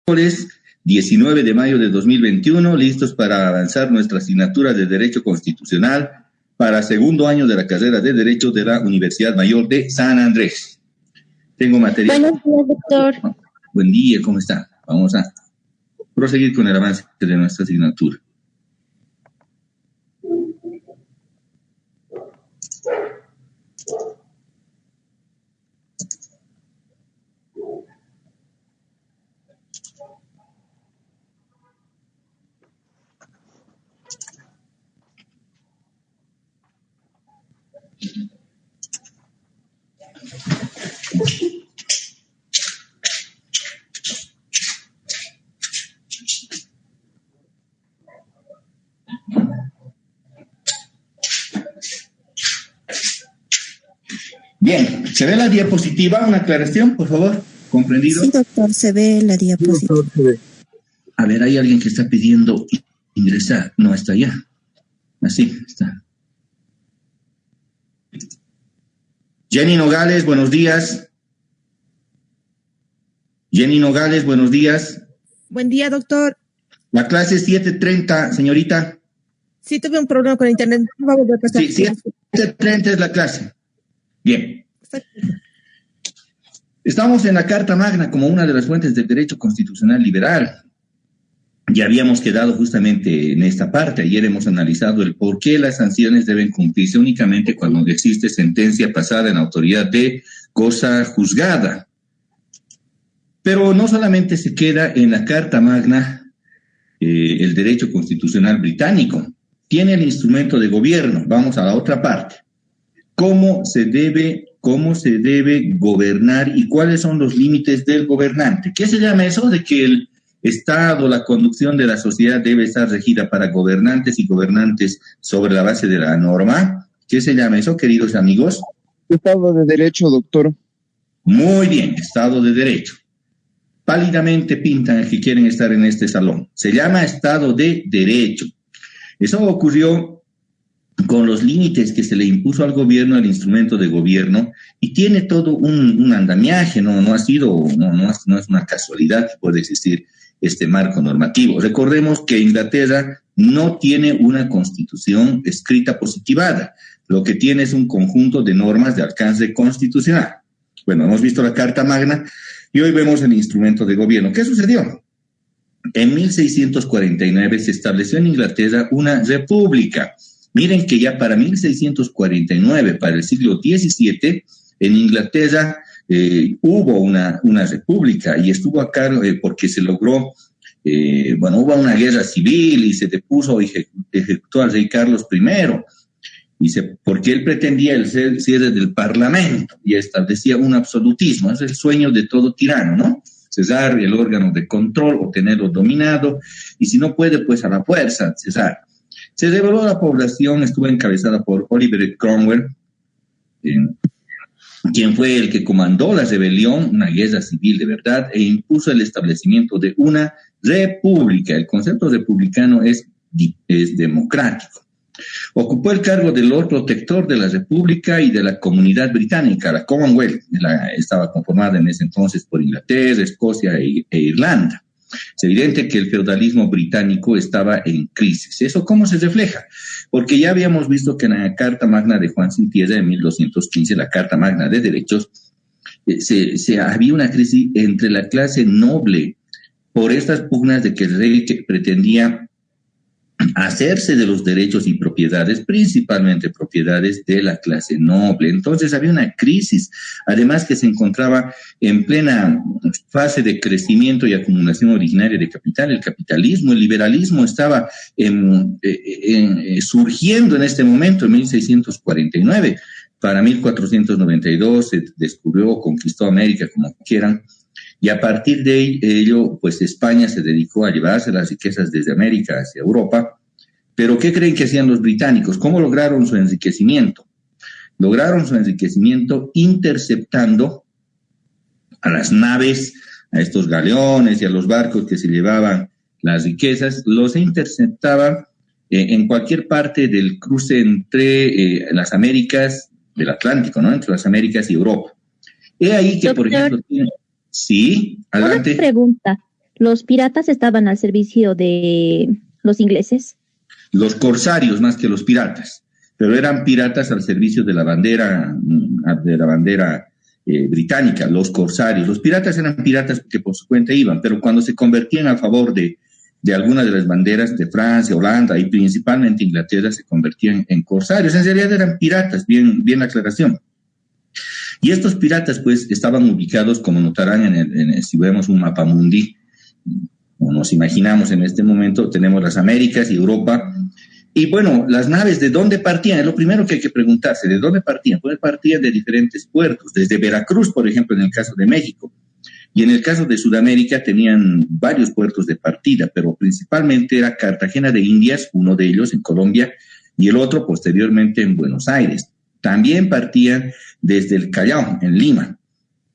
miércoles 19 de mayo de 2021, listos para avanzar nuestra asignatura de Derecho Constitucional para segundo año de la carrera de Derecho de la Universidad Mayor de San Andrés. Tengo material. Buenos días, doctor. Buen día, ¿cómo está? Vamos a proseguir con el avance de nuestra asignatura. Bien, ¿se ve la diapositiva? Una aclaración, por favor. ¿Comprendido? Sí, doctor, se ve la diapositiva. A ver, hay alguien que está pidiendo ingresar. No, está allá. Así está. Jenny Nogales, buenos días. Jenny Nogales, buenos días. Buen día, doctor. La clase es 7:30, señorita. Sí, tuve un problema con internet. Vamos a pasar. Sí, 7:30 es la clase. Bien. Estamos en la Carta Magna como una de las fuentes del derecho constitucional liberal. Ya habíamos quedado justamente en esta parte. Ayer hemos analizado el por qué las sanciones deben cumplirse únicamente cuando existe sentencia pasada en autoridad de cosa juzgada. Pero no solamente se queda en la Carta Magna el derecho constitucional británico. Tiene el instrumento de gobierno. Vamos a la otra parte. ¿Cómo se debe gobernar y cuáles son los límites del gobernante? ¿Qué se llama eso de que el Estado, la conducción de la sociedad debe estar regida para gobernantes y gobernantes sobre la base de la norma? ¿Qué se llama eso, queridos amigos? Estado de Derecho, doctor. Muy bien, Estado de Derecho. Pálidamente pintan el que quieren estar en este salón. Se llama Estado de Derecho. Eso ocurrió con los límites que se le impuso al gobierno, al instrumento de gobierno, y tiene todo un andamiaje, no es una casualidad que puede existir este marco normativo. Recordemos que Inglaterra no tiene una constitución escrita positivada, lo que tiene es un conjunto de normas de alcance constitucional. Bueno, hemos visto la Carta Magna y hoy vemos el instrumento de gobierno. ¿Qué sucedió? En 1649 se estableció en Inglaterra una república. Miren que ya para 1649, para el siglo XVII, en Inglaterra hubo una república y estuvo a cargo porque se logró, hubo una guerra civil y se depuso y ejecutó al rey Carlos I, porque él pretendía el cierre del parlamento y establecía un absolutismo. Es el sueño de todo tirano, ¿no? Cesar el órgano de control o tenerlo dominado, y si no puede, pues a la fuerza, cesar. Se rebeló la población, estuvo encabezada por Oliver Cromwell, quien fue el que comandó la rebelión, una guerra civil de verdad, e impuso el establecimiento de una república. El concepto republicano es democrático. Ocupó el cargo de Lord Protector de la República y de la Comunidad Británica, la Commonwealth. Estaba conformada en ese entonces por Inglaterra, Escocia e Irlanda. Es evidente que el feudalismo británico estaba en crisis. ¿Eso cómo se refleja? Porque ya habíamos visto que en la Carta Magna de Juan Sin Piedra de 1215, la Carta Magna de Derechos, había una crisis entre la clase noble por estas pugnas de que el rey pretendía hacerse de los derechos y propiedades, principalmente propiedades de la clase noble. Entonces había una crisis, además que se encontraba en plena fase de crecimiento y acumulación originaria de capital. El capitalismo, el liberalismo estaba surgiendo en este momento, en 1649. Para 1492 se descubrió o conquistó América, como quieran, y a partir de ello, pues España se dedicó a llevarse las riquezas desde América hacia Europa. Pero ¿qué creen que hacían los británicos? ¿Cómo lograron su enriquecimiento? Lograron su enriquecimiento interceptando a las naves, a estos galeones y a los barcos que se llevaban las riquezas, los interceptaban en cualquier parte del cruce entre las Américas, del Atlántico, ¿no? Entre las Américas y Europa. He ahí que, Doctor, por ejemplo, sí, adelante. una pregunta. ¿Los piratas estaban al servicio de los ingleses? Los corsarios más que los piratas, pero eran piratas al servicio de la bandera británica, los corsarios. Los piratas eran piratas porque por su cuenta iban, pero cuando se convertían a favor de algunas de las banderas de Francia, Holanda y principalmente Inglaterra, se convertían en corsarios. En realidad eran piratas, bien la aclaración. Y estos piratas, pues, estaban ubicados, como notarán si vemos un mapa mundi, o nos imaginamos en este momento, tenemos las Américas y Europa. Y bueno, las naves, ¿de dónde partían? Es lo primero que hay que preguntarse, ¿de dónde partían? Pues partían de diferentes puertos, desde Veracruz, por ejemplo, en el caso de México. Y en el caso de Sudamérica tenían varios puertos de partida, pero principalmente era Cartagena de Indias, uno de ellos en Colombia, y el otro posteriormente en Buenos Aires. También partían desde el Callao, en Lima,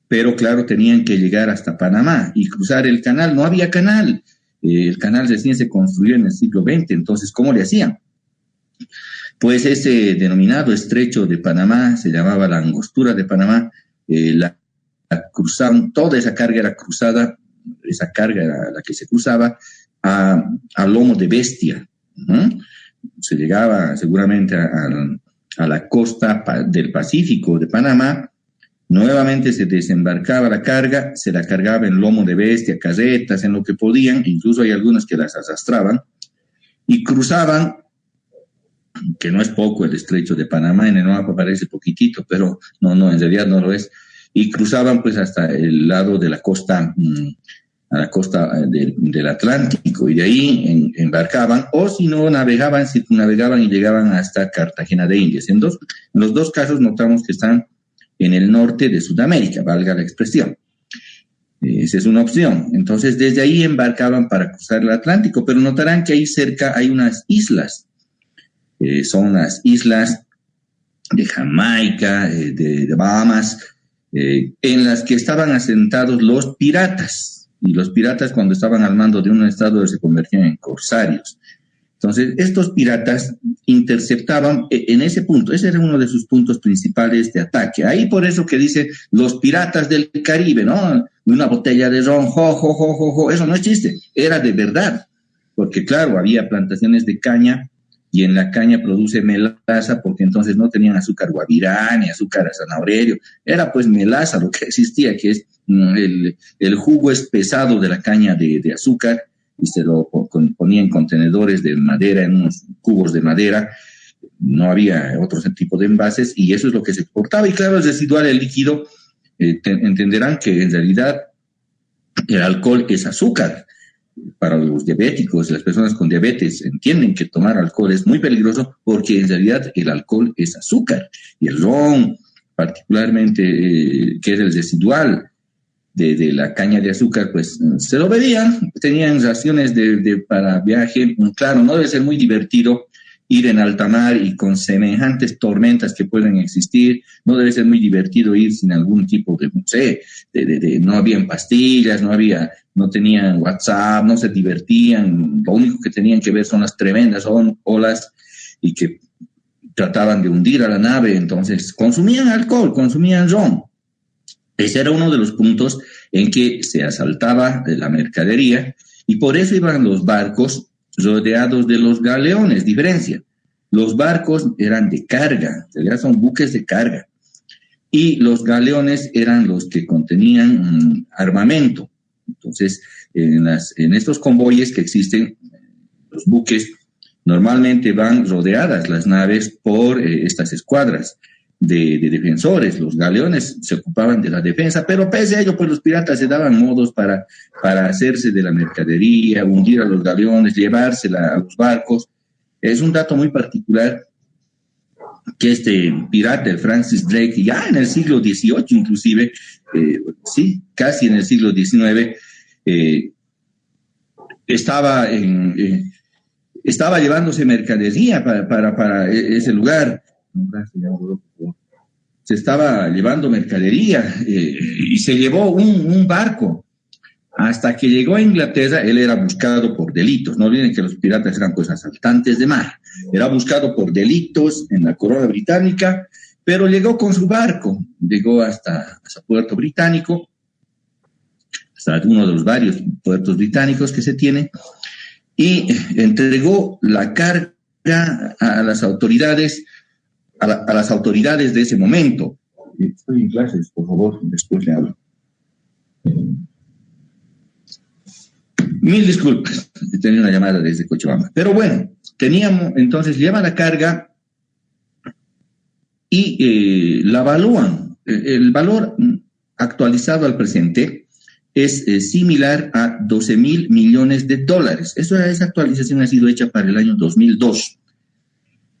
pero claro, tenían que llegar hasta Panamá y cruzar el canal. No había canal, el canal recién se construyó en el siglo XX, entonces, ¿cómo le hacían? Pues ese denominado estrecho de Panamá, se llamaba la Angostura de Panamá, la cruzaban, toda esa carga era cruzada, esa carga era la que se cruzaba a lomo de bestia. Se llegaba seguramente a la costa del Pacífico de Panamá, nuevamente se desembarcaba la carga, se la cargaba en lomo de bestia, carretas, en lo que podían, incluso hay algunos que las arrastraban, y cruzaban, que no es poco el estrecho de Panamá, en el mapa parece poquitito, pero no, en realidad no lo es, y cruzaban pues hasta el lado de la costa, a la costa del Atlántico, y de ahí embarcaban, o si no, circunnavegaban y llegaban hasta Cartagena de Indias. En los dos casos notamos que están en el norte de Sudamérica, valga la expresión. Esa es una opción. Entonces, desde ahí embarcaban para cruzar el Atlántico, pero notarán que ahí cerca hay unas islas. Son las islas de Jamaica, de Bahamas, en las que estaban asentados los piratas. Y los piratas, cuando estaban al mando de un estado, se convertían en corsarios. Entonces, estos piratas interceptaban en ese punto, ese era uno de sus puntos principales de ataque. Ahí por eso que dice los piratas del Caribe, ¿no? Una botella de ron, eso no es chiste, era de verdad. Porque claro, había plantaciones de caña y en la caña produce melaza porque entonces no tenían azúcar guabirá ni azúcar zanahorio. Era pues melaza lo que existía, que es el jugo espesado de la caña de azúcar, y se lo ponía en contenedores de madera, en unos cubos de madera. No había otro tipo de envases y eso es lo que se exportaba. Y claro, el residual, el líquido, entenderán que en realidad el alcohol es azúcar. Para los diabéticos, las personas con diabetes entienden que tomar alcohol es muy peligroso porque en realidad el alcohol es azúcar. Y el ron, particularmente, que era el residual de la caña de azúcar, pues se lo bebían, tenían raciones para viaje. Claro, no debe ser muy divertido ir en alta mar y con semejantes tormentas que pueden existir, no debe ser muy divertido ir sin algún tipo de, no sé, no habían pastillas, no tenían WhatsApp, no se divertían, lo único que tenían que ver son las tremendas olas y que trataban de hundir a la nave, entonces consumían alcohol, consumían ron. Ese era uno de los puntos en que se asaltaba la mercadería y por eso iban los barcos rodeados de los galeones. Diferencia, los barcos eran de carga, en realidad son buques de carga, y los galeones eran los que contenían armamento. Entonces, en estos convoyes que existen, los buques normalmente van rodeadas las naves por estas escuadras de defensores. Los galeones se ocupaban de la defensa, pero pese a ello, pues los piratas se daban modos para hacerse de la mercadería, hundir a los galeones, llevársela a los barcos. Es un dato muy particular que este pirata, Francis Drake, ya en el siglo XVIII inclusive, sí, casi en el siglo XIX, estaba llevándose mercadería para ese lugar. Se estaba llevando mercadería y se llevó un barco. Hasta que llegó a Inglaterra, él era buscado por delitos. No olviden que los piratas eran pues asaltantes de mar. Era buscado por delitos en la corona británica, pero llegó con su barco. Llegó hasta Puerto Británico, hasta uno de los varios puertos británicos que se tiene, y entregó la carga a las autoridades, a las autoridades de ese momento. Estoy en clases, por favor, después le hablo. Mil disculpas, tenía una llamada desde Cochabamba. Pero bueno, teníamos, entonces, lleva la carga y la evalúan. El valor actualizado al presente es similar a 12.000 millones de dólares. Esa actualización ha sido hecha para el año 2002.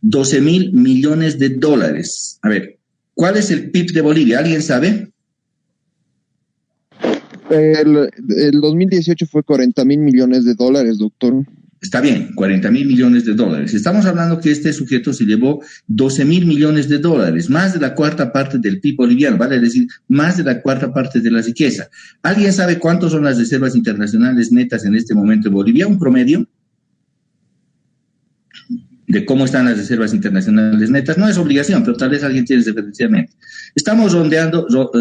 12.000 millones de dólares. A ver, ¿cuál es el PIB de Bolivia? ¿Alguien sabe? El 2018 fue 40.000 millones de dólares, doctor. Está bien, 40.000 millones de dólares. Estamos hablando que este sujeto se llevó 12.000 millones de dólares, más de la cuarta parte del PIB boliviano, vale decir, más de la cuarta parte de la riqueza. ¿Alguien sabe cuántos son las reservas internacionales netas en este momento en Bolivia? ¿Un promedio de cómo están las reservas internacionales netas? No es obligación, pero tal vez alguien tiene referencialmente. Estamos redondeando, los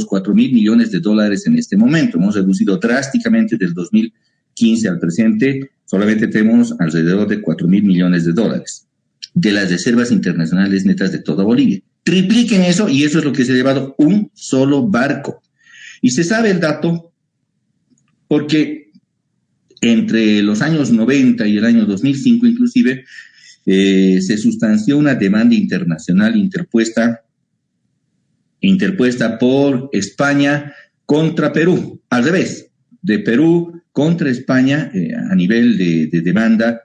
4.000 millones de dólares en este momento. Hemos reducido drásticamente del 2015 al presente, solamente tenemos alrededor de 4.000 millones de dólares de las reservas internacionales netas de toda Bolivia. Tripliquen eso y eso es lo que se ha llevado un solo barco. Y se sabe el dato porque entre los años 90 y el año 2005 inclusive, se sustanció una demanda internacional interpuesta por España contra Perú, al revés, de Perú contra España a nivel de demanda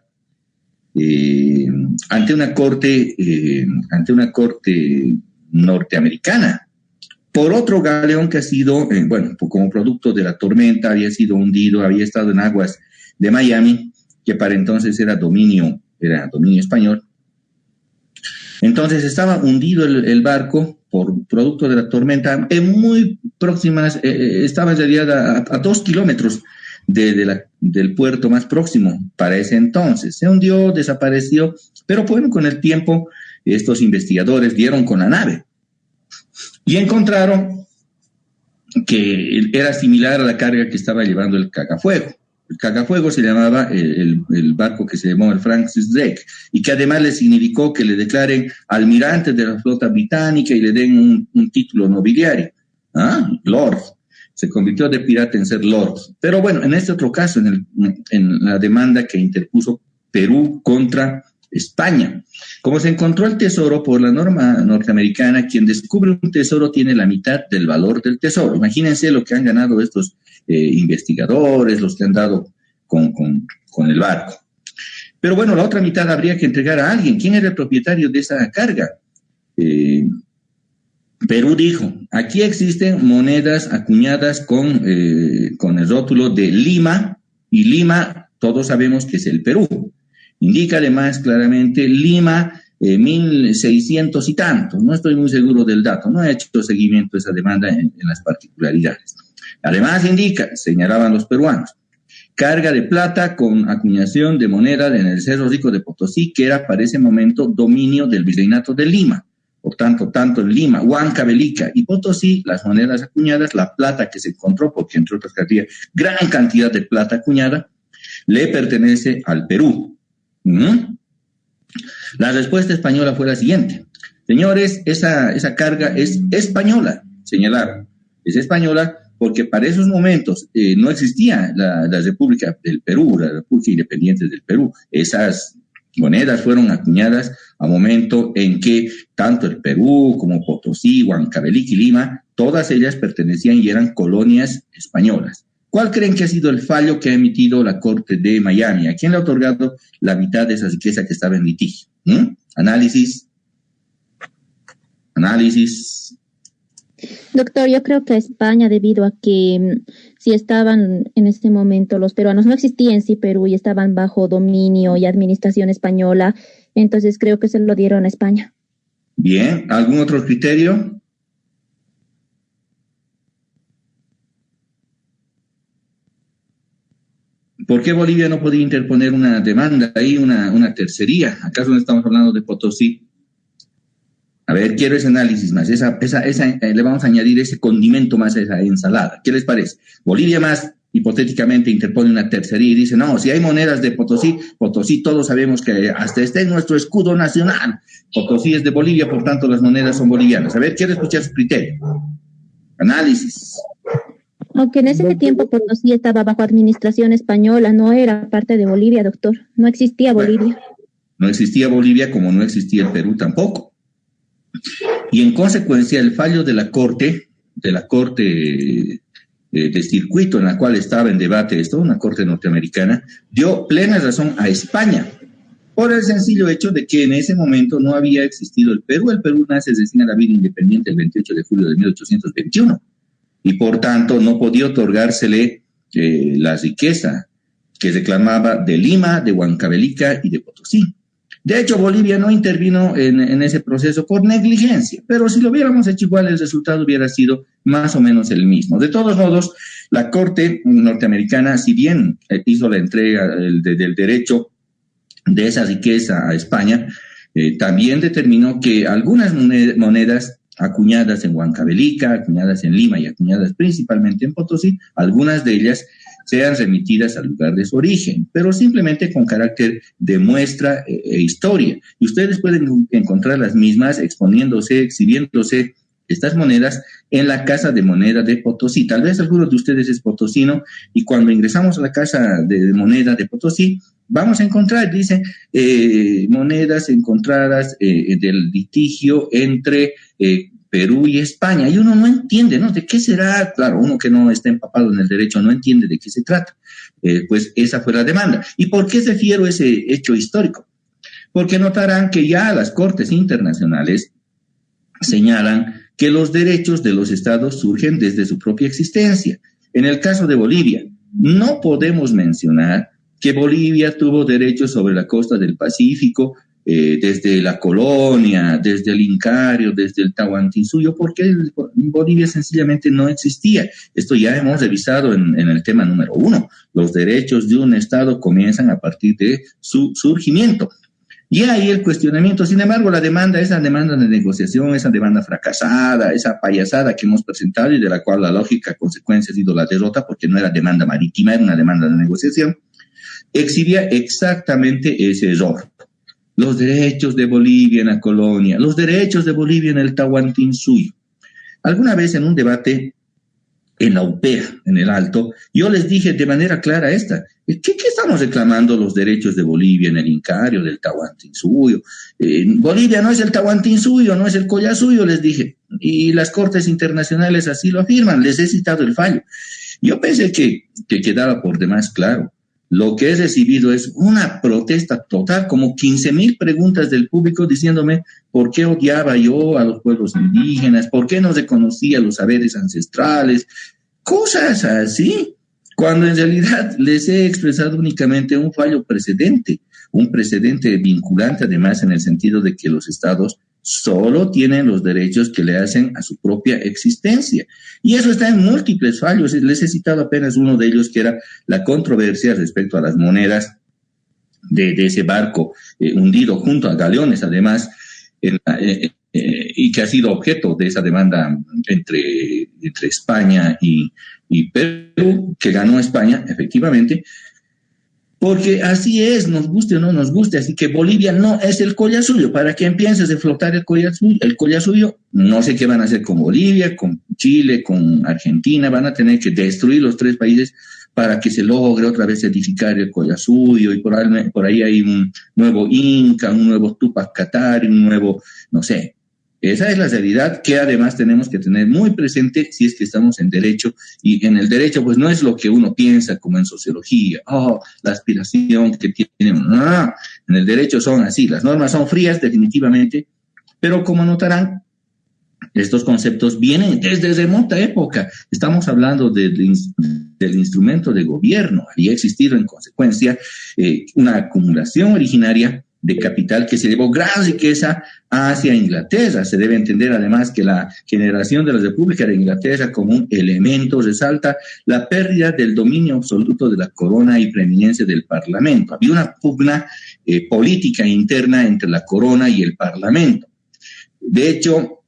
ante una corte norteamericana por otro galeón que ha sido, como producto de la tormenta, había sido hundido, había estado en aguas de Miami, que para entonces era dominio español. Entonces estaba hundido el barco por producto de la tormenta, muy próximas, estaba en realidad a 2 kilómetros del puerto más próximo para ese entonces. Se hundió, desapareció, pero bueno, con el tiempo estos investigadores dieron con la nave y encontraron que era similar a la carga que estaba llevando el Cagafuego. El Cagafuego se llamaba el barco que se llamó el Francis Drake y que además le significó que le declaren almirante de la flota británica y le den un título nobiliario. Lord. Se convirtió de pirata en ser Lord. Pero bueno, en este otro caso, en la demanda que interpuso Perú contra España. Como se encontró el tesoro por la norma norteamericana, quien descubre un tesoro tiene la mitad del valor del tesoro. Imagínense lo que han ganado estos investigadores, los que han dado con el barco. Pero bueno, la otra mitad habría que entregar a alguien. ¿Quién era el propietario de esa carga? Perú dijo, aquí existen monedas acuñadas con el rótulo de Lima, y Lima todos sabemos que es el Perú. Indica además claramente Lima 1600 y tantos. No estoy muy seguro del dato, no he hecho seguimiento de esa demanda en las particularidades. Además indica, señalaban los peruanos, carga de plata con acuñación de moneda en el Cerro Rico de Potosí, que era para ese momento dominio del Virreinato de Lima. Por tanto, tanto en Lima, Huancavelica y Potosí, las monedas acuñadas, la plata que se encontró, porque entre otras había gran cantidad de plata acuñada, le pertenece al Perú. La respuesta española fue la siguiente. Señores, esa carga es española, señalaron. Es española porque para esos momentos no existía la República del Perú, la República Independiente del Perú. Esas monedas fueron acuñadas a momento en que tanto el Perú como Potosí, Huancavelica y Lima, todas ellas pertenecían y eran colonias españolas. ¿Cuál creen que ha sido el fallo que ha emitido la Corte de Miami? ¿A quién le ha otorgado la mitad de esa riqueza que estaba en litigio? Análisis. Doctor, yo creo que a España, debido a que si estaban en este momento los peruanos, no existía en sí Perú y estaban bajo dominio y administración española, entonces creo que se lo dieron a España. Bien, ¿algún otro criterio? ¿Por qué Bolivia no podía interponer una demanda ahí, una tercería? ¿Acaso no estamos hablando de Potosí? A ver, quiero ese análisis más, le vamos a añadir ese condimento más a esa ensalada. ¿Qué les parece? Bolivia más hipotéticamente interpone una tercería y dice, no, si hay monedas de Potosí, Potosí todos sabemos que hasta está en nuestro escudo nacional. Potosí es de Bolivia, por tanto las monedas son bolivianas. A ver, quiero escuchar su criterio. Análisis. Aunque en ese tiempo Potosí estaba bajo administración española, no era parte de Bolivia, doctor. No existía Bolivia. Bueno, no existía Bolivia como no existía el Perú tampoco. Y en consecuencia el fallo de la Corte de circuito en la cual estaba en debate esto, una corte norteamericana, dio plena razón a España, por el sencillo hecho de que en ese momento no había existido el Perú. El Perú nace recién a la vida independiente el 28 de julio de 1821, y por tanto no podía otorgársele la riqueza que reclamaba de Lima, de Huancavelica y de Potosí. De hecho, Bolivia no intervino en ese proceso por negligencia, pero si lo hubiéramos hecho igual, el resultado hubiera sido más o menos el mismo. De todos modos, la Corte norteamericana, si bien hizo la entrega del derecho de esa riqueza a España, también determinó que algunas monedas acuñadas en Huancavelica, acuñadas en Lima y acuñadas principalmente en Potosí, algunas de ellas sean remitidas al lugar de su origen, pero simplemente con carácter de muestra e historia. Y ustedes pueden encontrar las mismas exponiéndose, exhibiéndose estas monedas en la Casa de Moneda de Potosí. Tal vez alguno de ustedes es potosino y cuando ingresamos a la Casa de Moneda de Potosí, vamos a encontrar, dice, monedas encontradas del litigio entre Perú y España, y uno no entiende, ¿no? ¿De qué será? Claro, uno que no está empapado en el derecho no entiende de qué se trata. Pues esa fue la demanda. ¿Y por qué refiero ese hecho histórico? Porque notarán que ya las cortes internacionales señalan que los derechos de los estados surgen desde su propia existencia. En el caso de Bolivia, no podemos mencionar que Bolivia tuvo derechos sobre la costa del Pacífico, desde la colonia, desde el Incario, desde el Tahuantinsuyo, porque Bolivia sencillamente no existía. Esto ya hemos revisado en el tema número 1. Los derechos de un Estado comienzan a partir de su surgimiento. Y ahí el cuestionamiento, sin embargo, esa demanda de negociación, esa demanda fracasada, esa payasada que hemos presentado y de la cual la lógica consecuencia ha sido la derrota, porque no era demanda marítima, era una demanda de negociación, exhibía exactamente ese error. Los derechos de Bolivia en la colonia, los derechos de Bolivia en el Tahuantinsuyo. Alguna vez en un debate en la UPEA, en el Alto, yo les dije de manera clara ¿qué estamos reclamando los derechos de Bolivia en el Incario, del Tahuantinsuyo? Bolivia no es el Tahuantinsuyo, no es el Collasuyo, les dije, y las cortes internacionales así lo afirman, les he citado el fallo. Yo pensé que quedaba por demás claro. Lo que he recibido es una protesta total, como 15,000 preguntas del público diciéndome por qué odiaba yo a los pueblos indígenas, por qué no reconocía los saberes ancestrales, cosas así, cuando en realidad les he expresado únicamente un fallo precedente, un precedente vinculante además en el sentido de que los estados solo tienen los derechos que le hacen a su propia existencia. Y eso está en múltiples fallos. Les he citado apenas uno de ellos, que era la controversia respecto a las monedas de ese barco hundido junto a galeones, además, y que ha sido objeto de esa demanda entre España y Perú, que ganó España, efectivamente, porque así es, nos guste o no nos guste. Así que Bolivia no es el Collasuyo. Para que empieces a flotar el Collasuyo, no sé qué van a hacer con Bolivia, con Chile, con Argentina. Van a tener que destruir los 3 países para que se logre otra vez edificar el Collasuyo. Y por ahí hay un nuevo Inca, un nuevo Tupac Katari, un nuevo, no sé. Esa es la realidad que además tenemos que tener muy presente si es que estamos en derecho. Y en el derecho, pues no es lo que uno piensa como en sociología, la aspiración que tiene uno. No. En el derecho son así, las normas son frías definitivamente, pero como notarán, estos conceptos vienen desde remota época. Estamos hablando del instrumento de gobierno. Había existido en consecuencia una acumulación originaria de capital que se llevó gran riqueza hacia Inglaterra. Se debe entender además que la generación de la República de Inglaterra como un elemento resalta la pérdida del dominio absoluto de la corona y preeminencia del Parlamento. Había una pugna política interna entre la corona y el Parlamento. De hecho,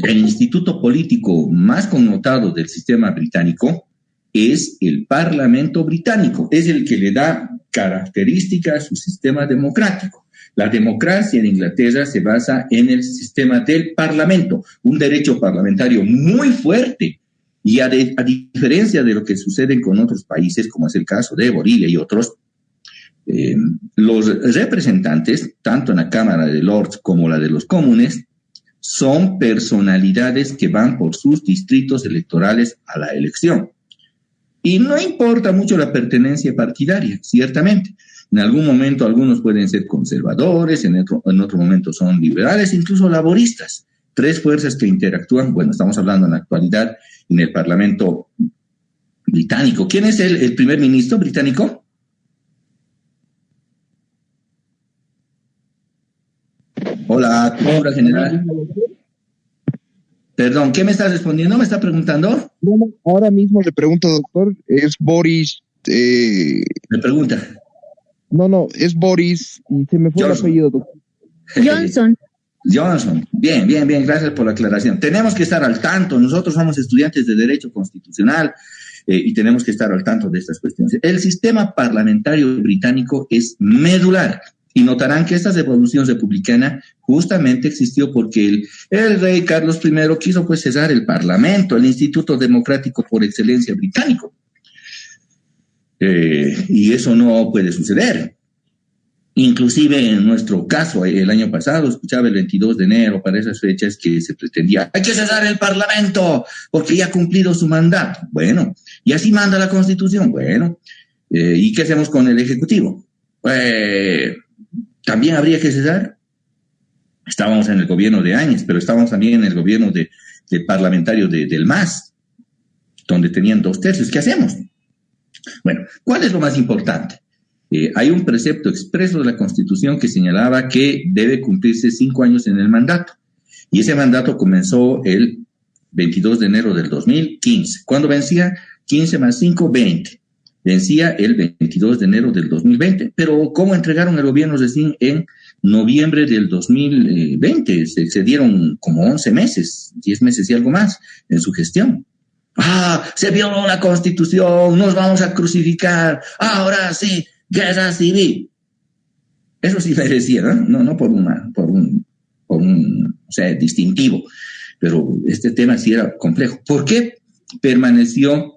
el instituto político más connotado del sistema británico es el Parlamento británico, es el que le da características a su sistema democrático. La democracia en Inglaterra se basa en el sistema del Parlamento, un derecho parlamentario muy fuerte, y a diferencia de lo que sucede con otros países, como es el caso de Bolivia y otros, los representantes, tanto en la Cámara de Lords como la de los Comunes, son personalidades que van por sus distritos electorales a la elección. Y no importa mucho la pertenencia partidaria, ciertamente. En algún momento algunos pueden ser conservadores, en otro momento son liberales, incluso laboristas. Tres fuerzas que interactúan, bueno, estamos hablando en la actualidad en el Parlamento británico. ¿Quién es el primer ministro británico? Hola, hola, general. Perdón, ¿qué me estás respondiendo? ¿Me está preguntando? No, ahora mismo le pregunto, doctor, es Boris... Me pregunta. No, es Boris, y se me fue Johnson. el apellido, doctor. Johnson. Johnson. Bien, gracias por la aclaración. Tenemos que estar al tanto, nosotros somos estudiantes de Derecho Constitucional y tenemos que estar al tanto de estas cuestiones. El sistema parlamentario británico es medular. Y notarán que esta revolución republicana justamente existió porque el rey Carlos I quiso pues cesar el Parlamento, el instituto democrático por excelencia británico. Y eso no puede suceder. Inclusive en nuestro caso, el año pasado, escuchaba el 22 de enero, para esas fechas que se pretendía, hay que cesar el Parlamento porque ya ha cumplido su mandato. Bueno, y así manda la Constitución. Bueno, ¿y qué hacemos con el Ejecutivo? También habría que cesar. Estábamos en el gobierno de Áñez, pero estábamos también en el gobierno del parlamentario del MAS, donde tenían 2/3. ¿Qué hacemos? Bueno, ¿cuál es lo más importante? Hay un precepto expreso de la Constitución que señalaba que debe cumplirse 5 años en el mandato. Y ese mandato comenzó el 22 de enero del 2015. ¿Cuándo vencía? 15 más 5, 20. Vencía el 22 de enero del 2020, pero ¿cómo entregaron el gobierno recién en noviembre del 2020? Se excedieron como 11 meses, 10 meses y algo más en su gestión. Se violó la Constitución, nos vamos a crucificar, ahora sí, guerra civil. Eso sí merecía, ¿no? No por un distintivo, pero este tema sí era complejo. ¿Por qué permaneció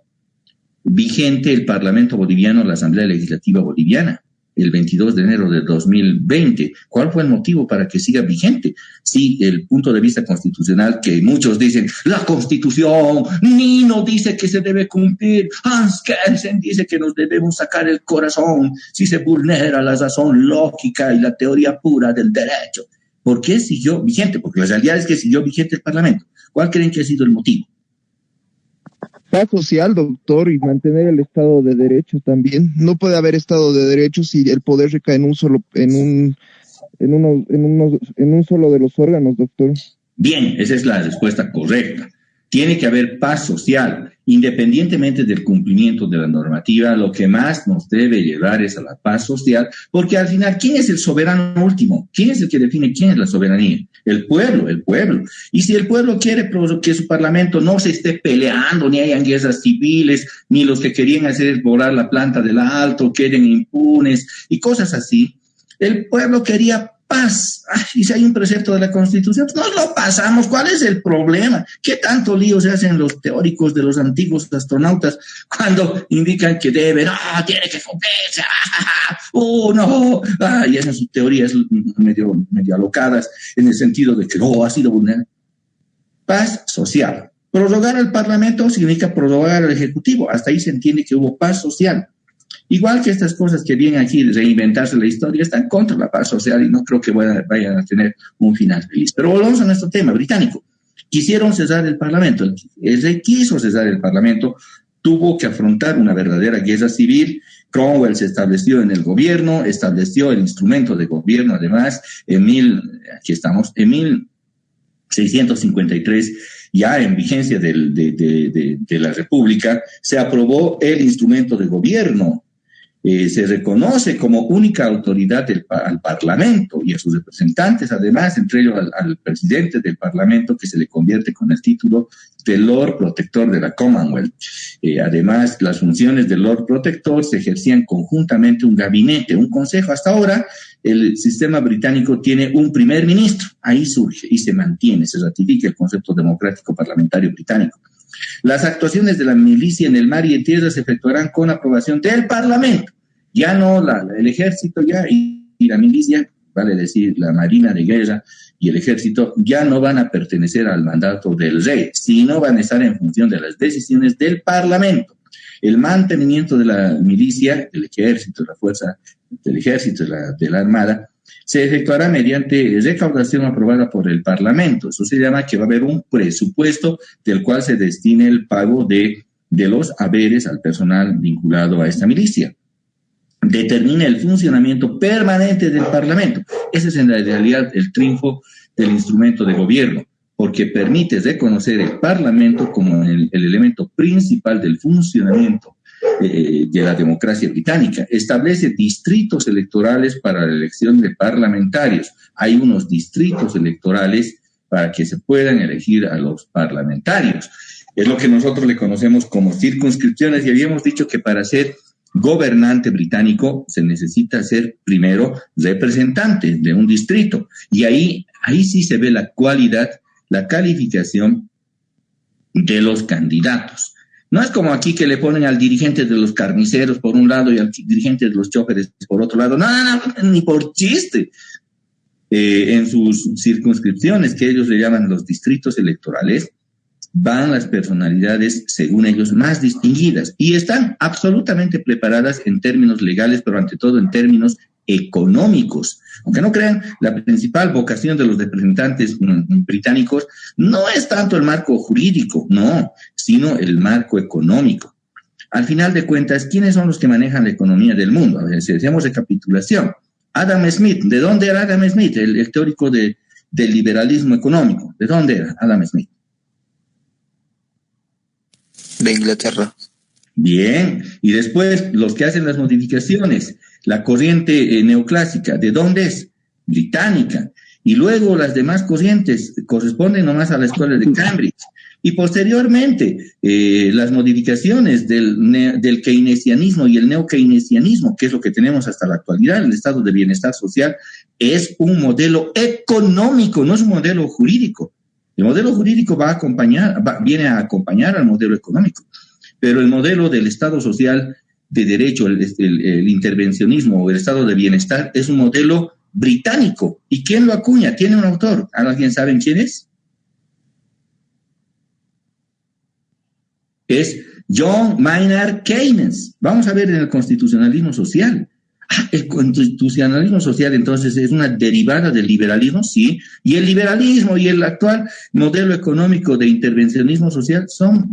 vigente el Parlamento boliviano, la Asamblea Legislativa Boliviana, el 22 de enero de 2020? ¿Cuál fue el motivo para que siga vigente? Sí, el punto de vista constitucional, que muchos dicen, la Constitución ni nos dice que se debe cumplir, Hans Kelsen dice que nos debemos sacar el corazón si se vulnera la razón lógica y la teoría pura del derecho. ¿Por qué siguió vigente? Porque la realidad es que siguió vigente el Parlamento. ¿Cuál creen que ha sido el motivo? Paz social, doctor, y mantener el Estado de Derecho también. No puede haber Estado de Derecho si el poder recae en un solo de los órganos, doctor. Bien, esa es la respuesta correcta. Tiene que haber paz social, independientemente del cumplimiento de la normativa. Lo que más nos debe llevar es a la paz social, porque al final, ¿quién es el soberano último? ¿Quién es el que define quién es la soberanía? El pueblo. Y si el pueblo quiere que su parlamento no se esté peleando, ni hayan guerras civiles, ni los que querían hacer volar la planta del alto queden impunes y cosas así, el pueblo quería paz. Y si hay un precepto de la Constitución, pues nos lo pasamos. ¿Cuál es el problema? ¿Qué tanto lío se hacen los teóricos de los antiguos astronautas cuando indican que debe, tiene que cumplirse, no, y hacen sus teorías medio alocadas en el sentido de que no ha sido vulnerado? Paz social. Prorrogar al Parlamento significa prorrogar al Ejecutivo. Hasta ahí se entiende que hubo paz social. Igual que estas cosas que vienen aquí de reinventarse la historia están contra la paz social y no creo que vayan a tener un final feliz. Pero volvamos a nuestro tema británico. Quisieron cesar el Parlamento. El rey quiso cesar el Parlamento, tuvo que afrontar una verdadera guerra civil. Cromwell se estableció en el gobierno, estableció el instrumento de gobierno, además, en 1653, ya en vigencia de la República, se aprobó el instrumento de gobierno. se reconoce como única autoridad al Parlamento y a sus representantes, además, entre ellos al presidente del Parlamento, que se le convierte con el título de Lord Protector de la Commonwealth. Además, las funciones del Lord Protector se ejercían conjuntamente un gabinete, un consejo. Hasta ahora, el sistema británico tiene un primer ministro. Ahí surge y se mantiene, se ratifica el concepto democrático parlamentario británico. Las actuaciones de la milicia en el mar y en tierra se efectuarán con aprobación del Parlamento. Ya no el ejército y la milicia, vale decir, la marina de guerra y el ejército, ya no van a pertenecer al mandato del rey, sino van a estar en función de las decisiones del Parlamento. El mantenimiento de la milicia, del ejército, de la fuerza del ejército, de la armada, se efectuará mediante recaudación aprobada por el Parlamento. Eso se llama que va a haber un presupuesto del cual se destine el pago de los haberes al personal vinculado a esta milicia. Determina el funcionamiento permanente del Parlamento. Ese es en la realidad el triunfo del instrumento de gobierno, porque permite reconocer el Parlamento como el elemento principal del funcionamiento de la democracia británica. Establece distritos electorales para la elección de parlamentarios. Hay unos distritos electorales para que se puedan elegir a los parlamentarios. Es lo que nosotros le conocemos como circunscripciones, y habíamos dicho que para ser gobernante británico se necesita ser primero representante de un distrito, y ahí sí se ve la cualidad, la calificación de los candidatos. No es como aquí que le ponen al dirigente de los carniceros por un lado y al dirigente de los choferes por otro lado. No, ni por chiste. En sus circunscripciones, que ellos le llaman los distritos electorales, van las personalidades, según ellos, más distinguidas y están absolutamente preparadas en términos legales, pero ante todo en términos económicos. Aunque no crean, la principal vocación de los representantes británicos no es tanto el marco jurídico, no, sino el marco económico. Al final de cuentas, ¿quiénes son los que manejan la economía del mundo? A ver, si hacemos recapitulación. Adam Smith, ¿de dónde era Adam Smith? El teórico del liberalismo económico. ¿De dónde era Adam Smith? De Inglaterra. Bien, y después los que hacen las modificaciones, la corriente neoclásica, ¿de dónde es? Británica. Y luego las demás corrientes corresponden nomás a la escuela de Cambridge. Y posteriormente, las modificaciones del keynesianismo y el neokeynesianismo, que es lo que tenemos hasta la actualidad, el estado de bienestar social, es un modelo económico, no es un modelo jurídico. El modelo jurídico viene a acompañar al modelo económico, pero el modelo del Estado social de derecho, el intervencionismo o el estado de bienestar es un modelo británico. ¿Y quién lo acuña? Tiene un autor. ¿Alguien sabe quién es? Es John Maynard Keynes. Vamos a ver en el constitucionalismo social. El constitucionalismo social, entonces, es una derivada del liberalismo, sí, y el liberalismo y el actual modelo económico de intervencionismo social son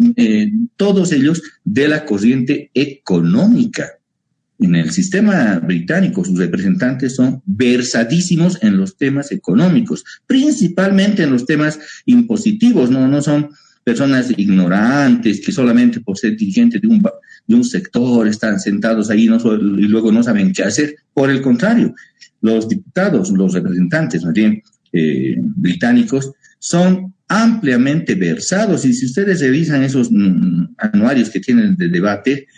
todos ellos de la corriente económica. En el sistema británico, sus representantes son versadísimos en los temas económicos, principalmente en los temas impositivos, no son personas ignorantes que solamente por ser dirigentes de un sector están sentados ahí y luego no saben qué hacer. Por el contrario, los diputados, los representantes más bien británicos son ampliamente versados, y si ustedes revisan esos anuarios que tienen de debate,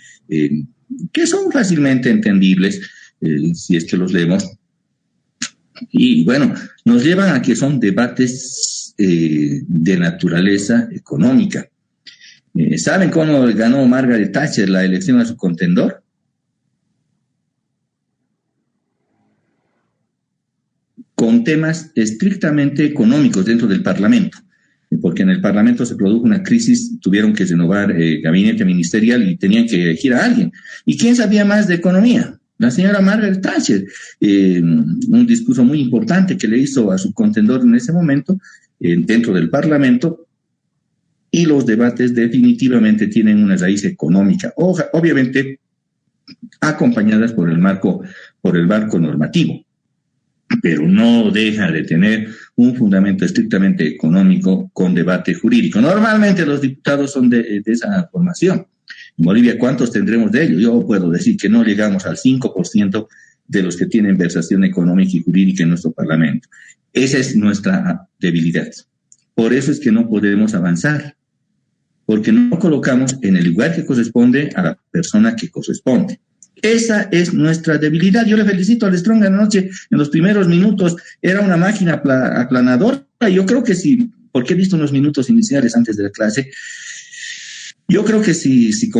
que son fácilmente entendibles, si es que los leemos, y bueno, nos llevan a que son debates de naturaleza económica. ¿Saben cómo ganó Margaret Thatcher la elección a su contendor? Con temas estrictamente económicos dentro del Parlamento, porque en el Parlamento se produjo una crisis, tuvieron que renovar el gabinete ministerial y tenían que elegir a alguien. ¿Y quién sabía más de economía? La señora Margaret Thatcher. Un discurso muy importante que le hizo a su contendor en ese momento dentro del Parlamento, y los debates definitivamente tienen una raíz económica, obviamente acompañadas por el marco normativo, pero no deja de tener un fundamento estrictamente económico con debate jurídico. Normalmente los diputados son de esa formación. En Bolivia, ¿cuántos tendremos de ellos? Yo puedo decir que no llegamos al 5% de los que tienen versación económica y jurídica en nuestro Parlamento. Esa es nuestra debilidad. Por eso es que no podemos avanzar, porque no colocamos en el lugar que corresponde a la persona que corresponde. Esa es nuestra debilidad. Yo le felicito al Strong anoche, en los primeros minutos, era una máquina aplanadora. Yo creo que sí, porque he visto unos minutos iniciales antes de la clase, yo creo que si se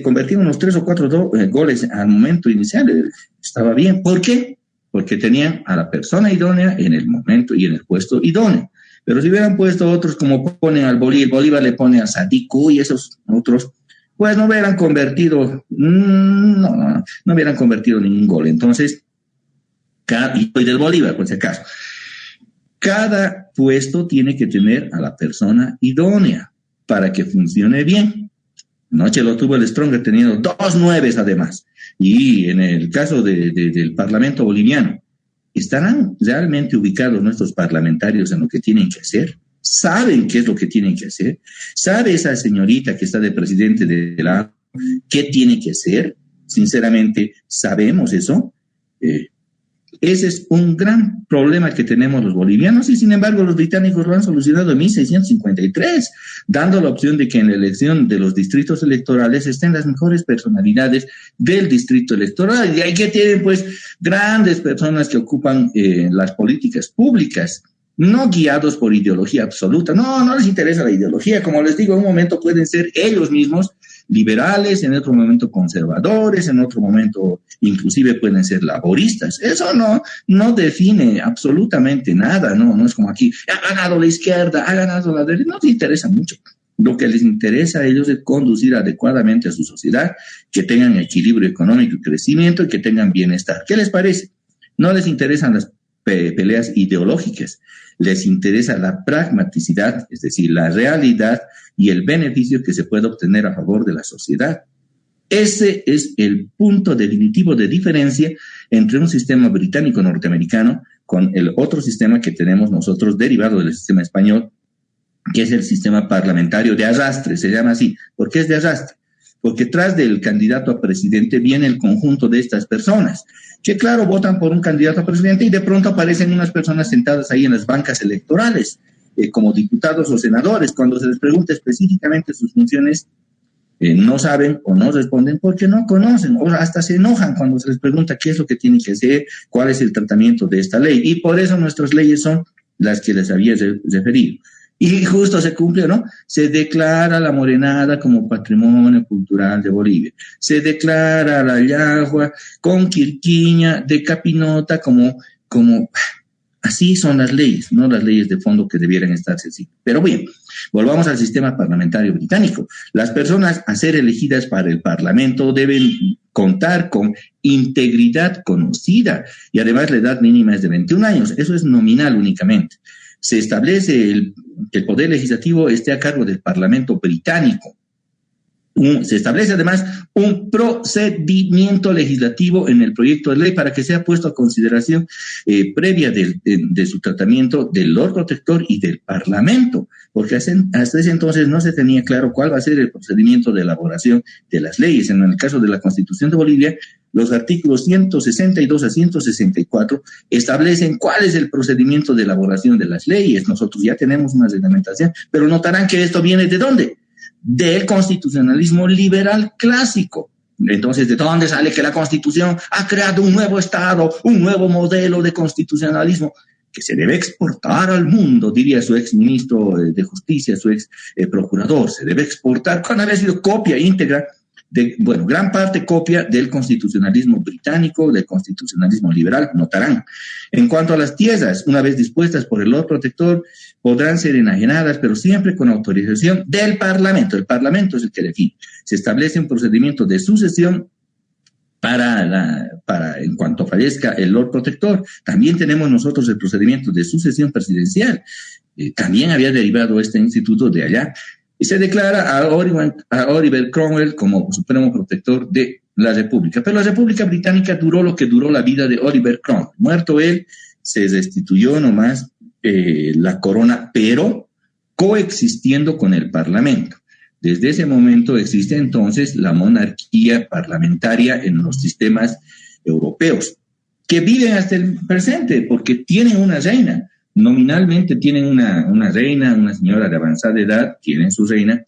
convertían unos 3 o 4 goles al momento inicial, estaba bien. ¿Por qué? Porque tenían a la persona idónea en el momento y en el puesto idóneo. Pero si hubieran puesto otros como ponen al Bolívar le pone a Sadiku y esos otros, pues no hubieran convertido, no hubieran convertido ningún gol. Entonces, y del Bolívar, por si acaso, cada puesto tiene que tener a la persona idónea para que funcione bien. Anoche lo tuvo el Stronger teniendo 2 9 además. Y en el caso del Parlamento boliviano, ¿estarán realmente ubicados nuestros parlamentarios en lo que tienen que hacer? ¿Saben qué es lo que tienen que hacer? ¿Sabe esa señorita que está de presidente de la ONU qué tiene que hacer? Sinceramente, ¿sabemos eso? Ese es un gran problema que tenemos los bolivianos y sin embargo los británicos lo han solucionado en 1653, dando la opción de que en la elección de los distritos electorales estén las mejores personalidades del distrito electoral. Y ahí que tienen pues grandes personas que ocupan las políticas públicas, no guiados por ideología absoluta. No les interesa la ideología. Como les digo, en un momento pueden ser ellos mismos liberales, en otro momento conservadores, en otro momento inclusive pueden ser laboristas. Eso no define absolutamente nada, no es como aquí, ha ganado la izquierda, ha ganado la derecha, no les interesa mucho. Lo que les interesa a ellos es conducir adecuadamente a su sociedad, que tengan equilibrio económico y crecimiento y que tengan bienestar. ¿Qué les parece? No les interesan las peleas ideológicas, les interesa la pragmaticidad, es decir, la realidad y el beneficio que se puede obtener a favor de la sociedad. Ese es el punto definitivo de diferencia entre un sistema británico-norteamericano con el otro sistema que tenemos nosotros derivado del sistema español, que es el sistema parlamentario de arrastre, se llama así. ¿Por qué es de arrastre? Porque tras del candidato a presidente viene el conjunto de estas personas, que claro, votan por un candidato a presidente y de pronto aparecen unas personas sentadas ahí en las bancas electorales, como diputados o senadores. Cuando se les pregunta específicamente sus funciones, no saben o no responden porque no conocen, o hasta se enojan cuando se les pregunta qué es lo que tienen que hacer, cuál es el tratamiento de esta ley. Y por eso nuestras leyes son las que les había referido. Y justo se cumple, ¿no? Se declara la morenada como patrimonio cultural de Bolivia. Se declara la Yagua con Quirquiña de Capinota como así son las leyes, no las leyes de fondo que debieran estarse así. Pero bien, volvamos al sistema parlamentario británico. Las personas a ser elegidas para el Parlamento deben contar con integridad conocida y además la edad mínima es de 21 años. Eso es nominal únicamente. Se establece que el Poder Legislativo esté a cargo del Parlamento británico. Se establece además un procedimiento legislativo en el proyecto de ley para que sea puesto a consideración previa de su tratamiento del Lord Protector y del Parlamento, porque hasta ese entonces no se tenía claro cuál va a ser el procedimiento de elaboración de las leyes. En el caso de la Constitución de Bolivia, los artículos 162 a 164 establecen cuál es el procedimiento de elaboración de las leyes. Nosotros ya tenemos una reglamentación, pero notarán que esto viene ¿de dónde? Del constitucionalismo liberal clásico. Entonces, ¿de dónde sale que la Constitución ha creado un nuevo Estado, un nuevo modelo de constitucionalismo que se debe exportar al mundo? Diría su ex ministro de Justicia, su ex procurador, se debe exportar, cuando había sido copia íntegra gran parte copia del constitucionalismo británico, del constitucionalismo liberal, notarán. En cuanto a las tierras, una vez dispuestas por el Lord Protector, podrán ser enajenadas, pero siempre con autorización del Parlamento. El Parlamento es el que define. Se establece un procedimiento de sucesión para en cuanto fallezca el Lord Protector. También tenemos nosotros el procedimiento de sucesión presidencial. También había derivado este instituto de allá. Y se declara a Oliver Cromwell como supremo protector de la República. Pero la República Británica duró lo que duró la vida de Oliver Cromwell. Muerto él, se destituyó nomás la corona, pero coexistiendo con el Parlamento. Desde ese momento existe entonces la monarquía parlamentaria en los sistemas europeos, que viven hasta el presente porque tienen una reina. Nominalmente tienen una reina, una señora de avanzada edad, tienen su reina,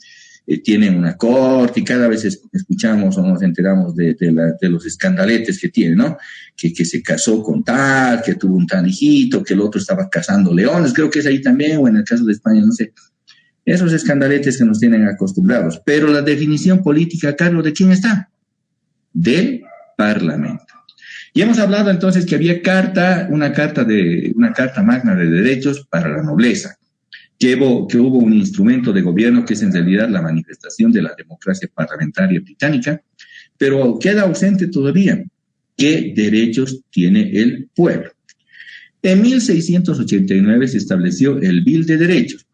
tienen una corte y cada vez escuchamos o nos enteramos de los escandaletes que tiene, ¿no? Que se casó con tal, que tuvo un tal hijito, que el otro estaba cazando leones, creo que es ahí también, o en el caso de España, no sé. Esos escandaletes que nos tienen acostumbrados. Pero la definición política a cargo de quién está? Del Parlamento. Y hemos hablado entonces que había una carta magna de derechos para la nobleza, que hubo un instrumento de gobierno que es en realidad la manifestación de la democracia parlamentaria británica, pero queda ausente todavía qué derechos tiene el pueblo. En 1689 se estableció el Bill de Derechos,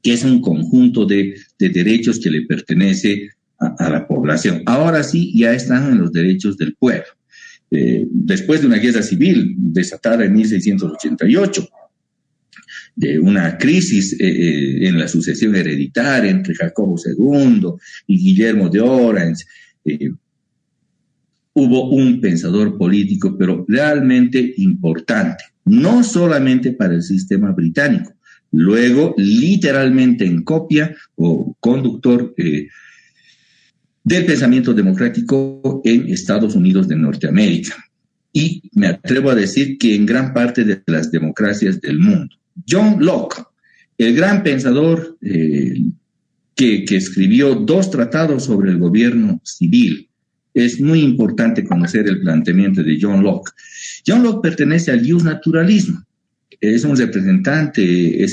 que es un conjunto de derechos que le pertenece a la población. Ahora sí, ya están en los derechos del pueblo. Después de una guerra civil desatada en 1688, de una crisis en la sucesión hereditaria entre Jacobo II y Guillermo de Orange, hubo un pensador político, pero realmente importante, no solamente para el sistema británico, luego literalmente en copia o conductor del pensamiento democrático en Estados Unidos de Norteamérica. Y me atrevo a decir que en gran parte de las democracias del mundo. John Locke, el gran pensador que escribió 2 tratados sobre el gobierno civil. Es muy importante conocer el planteamiento de John Locke. John Locke pertenece al justnaturalismo. Es el representante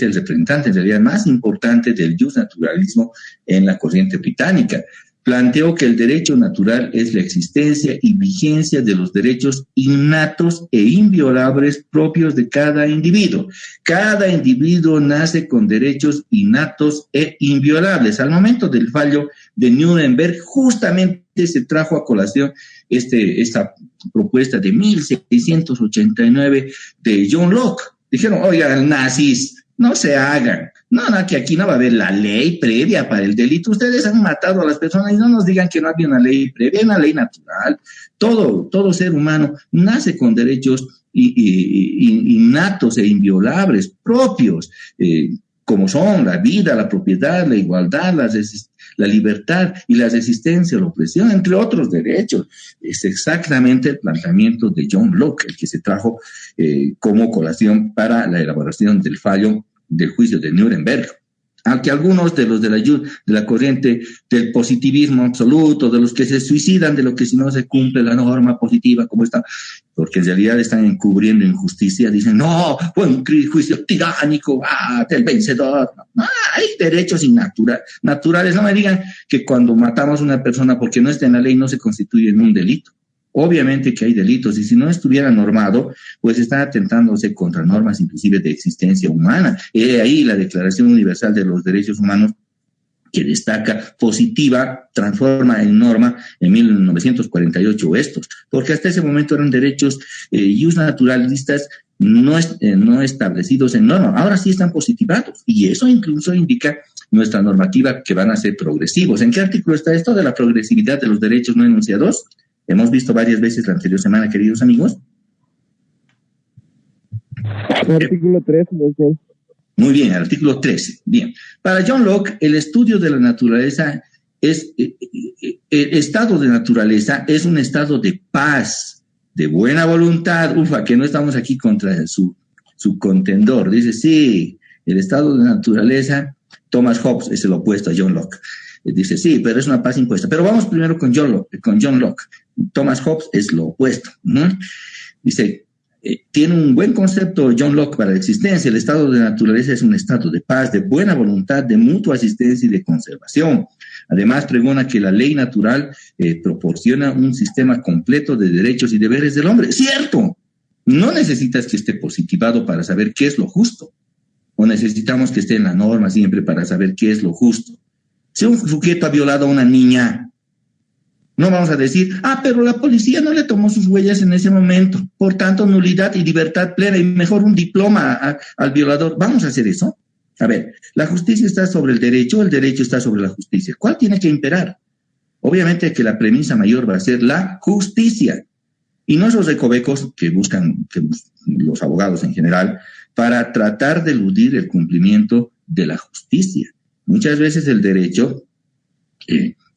en realidad más importante del justnaturalismo en la corriente británica. Planteó que el derecho natural es la existencia y vigencia de los derechos innatos e inviolables propios de cada individuo. Cada individuo nace con derechos innatos e inviolables. Al momento del fallo de Nuremberg, justamente se trajo a colación esta propuesta de 1689 de John Locke. Dijeron, oigan, nazis, no se hagan. No, que aquí no va a haber la ley previa para el delito. Ustedes han matado a las personas y no nos digan que no había una ley previa, una ley natural. Todo ser humano nace con derechos innatos e inviolables, propios, como son la vida, la propiedad, la igualdad, la libertad y la resistencia a la opresión, entre otros derechos. Es exactamente el planteamiento de John Locke, el que se trajo como colación para la elaboración del fallo del juicio de Nuremberg. Aunque algunos de los de la corriente del positivismo absoluto, de los que se suicidan de lo que si no se cumple la norma positiva, como está, porque en realidad están encubriendo injusticia, dicen, no, fue un juicio tiránico, del vencedor. No, hay derechos naturales. No me digan que cuando matamos a una persona porque no está en la ley no se constituye en un delito. Obviamente que hay delitos, y si no estuviera normado, pues está atentándose contra normas inclusive de existencia humana. Ahí la Declaración Universal de los Derechos Humanos, que destaca positiva, transforma en norma en 1948 estos, porque hasta ese momento eran derechos justnaturalistas no establecidos en norma. Ahora sí están positivados, y eso incluso indica nuestra normativa que van a ser progresivos. ¿En qué artículo está esto de la progresividad de los derechos no enunciados? Hemos visto varias veces la anterior semana, queridos amigos. Artículo 13, doctor. Muy bien, artículo 13. Bien. Para John Locke, el estudio de la naturaleza el estado de naturaleza es un estado de paz, de buena voluntad. Que no estamos aquí contra su contendor. Dice, sí, el estado de naturaleza, Thomas Hobbes es el opuesto a John Locke. Dice, sí, pero es una paz impuesta. Pero vamos primero con John Locke. Thomas Hobbes es lo opuesto, ¿no? Dice, tiene un buen concepto John Locke para la existencia. El estado de naturaleza es un estado de paz, de buena voluntad, de mutua asistencia y de conservación. Además, pregona que la ley natural proporciona un sistema completo de derechos y deberes del hombre. ¡Cierto! No necesitas que esté positivado para saber qué es lo justo. O necesitamos que esté en la norma siempre para saber qué es lo justo. Si un sujeto ha violado a una niña, no vamos a decir, pero la policía no le tomó sus huellas en ese momento, por tanto, nulidad y libertad plena, y mejor un diploma al violador. ¿Vamos a hacer eso? A ver, la justicia está sobre el derecho está sobre la justicia. ¿Cuál tiene que imperar? Obviamente que la premisa mayor va a ser la justicia. Y no esos recovecos que buscan los abogados en general para tratar de eludir el cumplimiento de la justicia. Muchas veces el derecho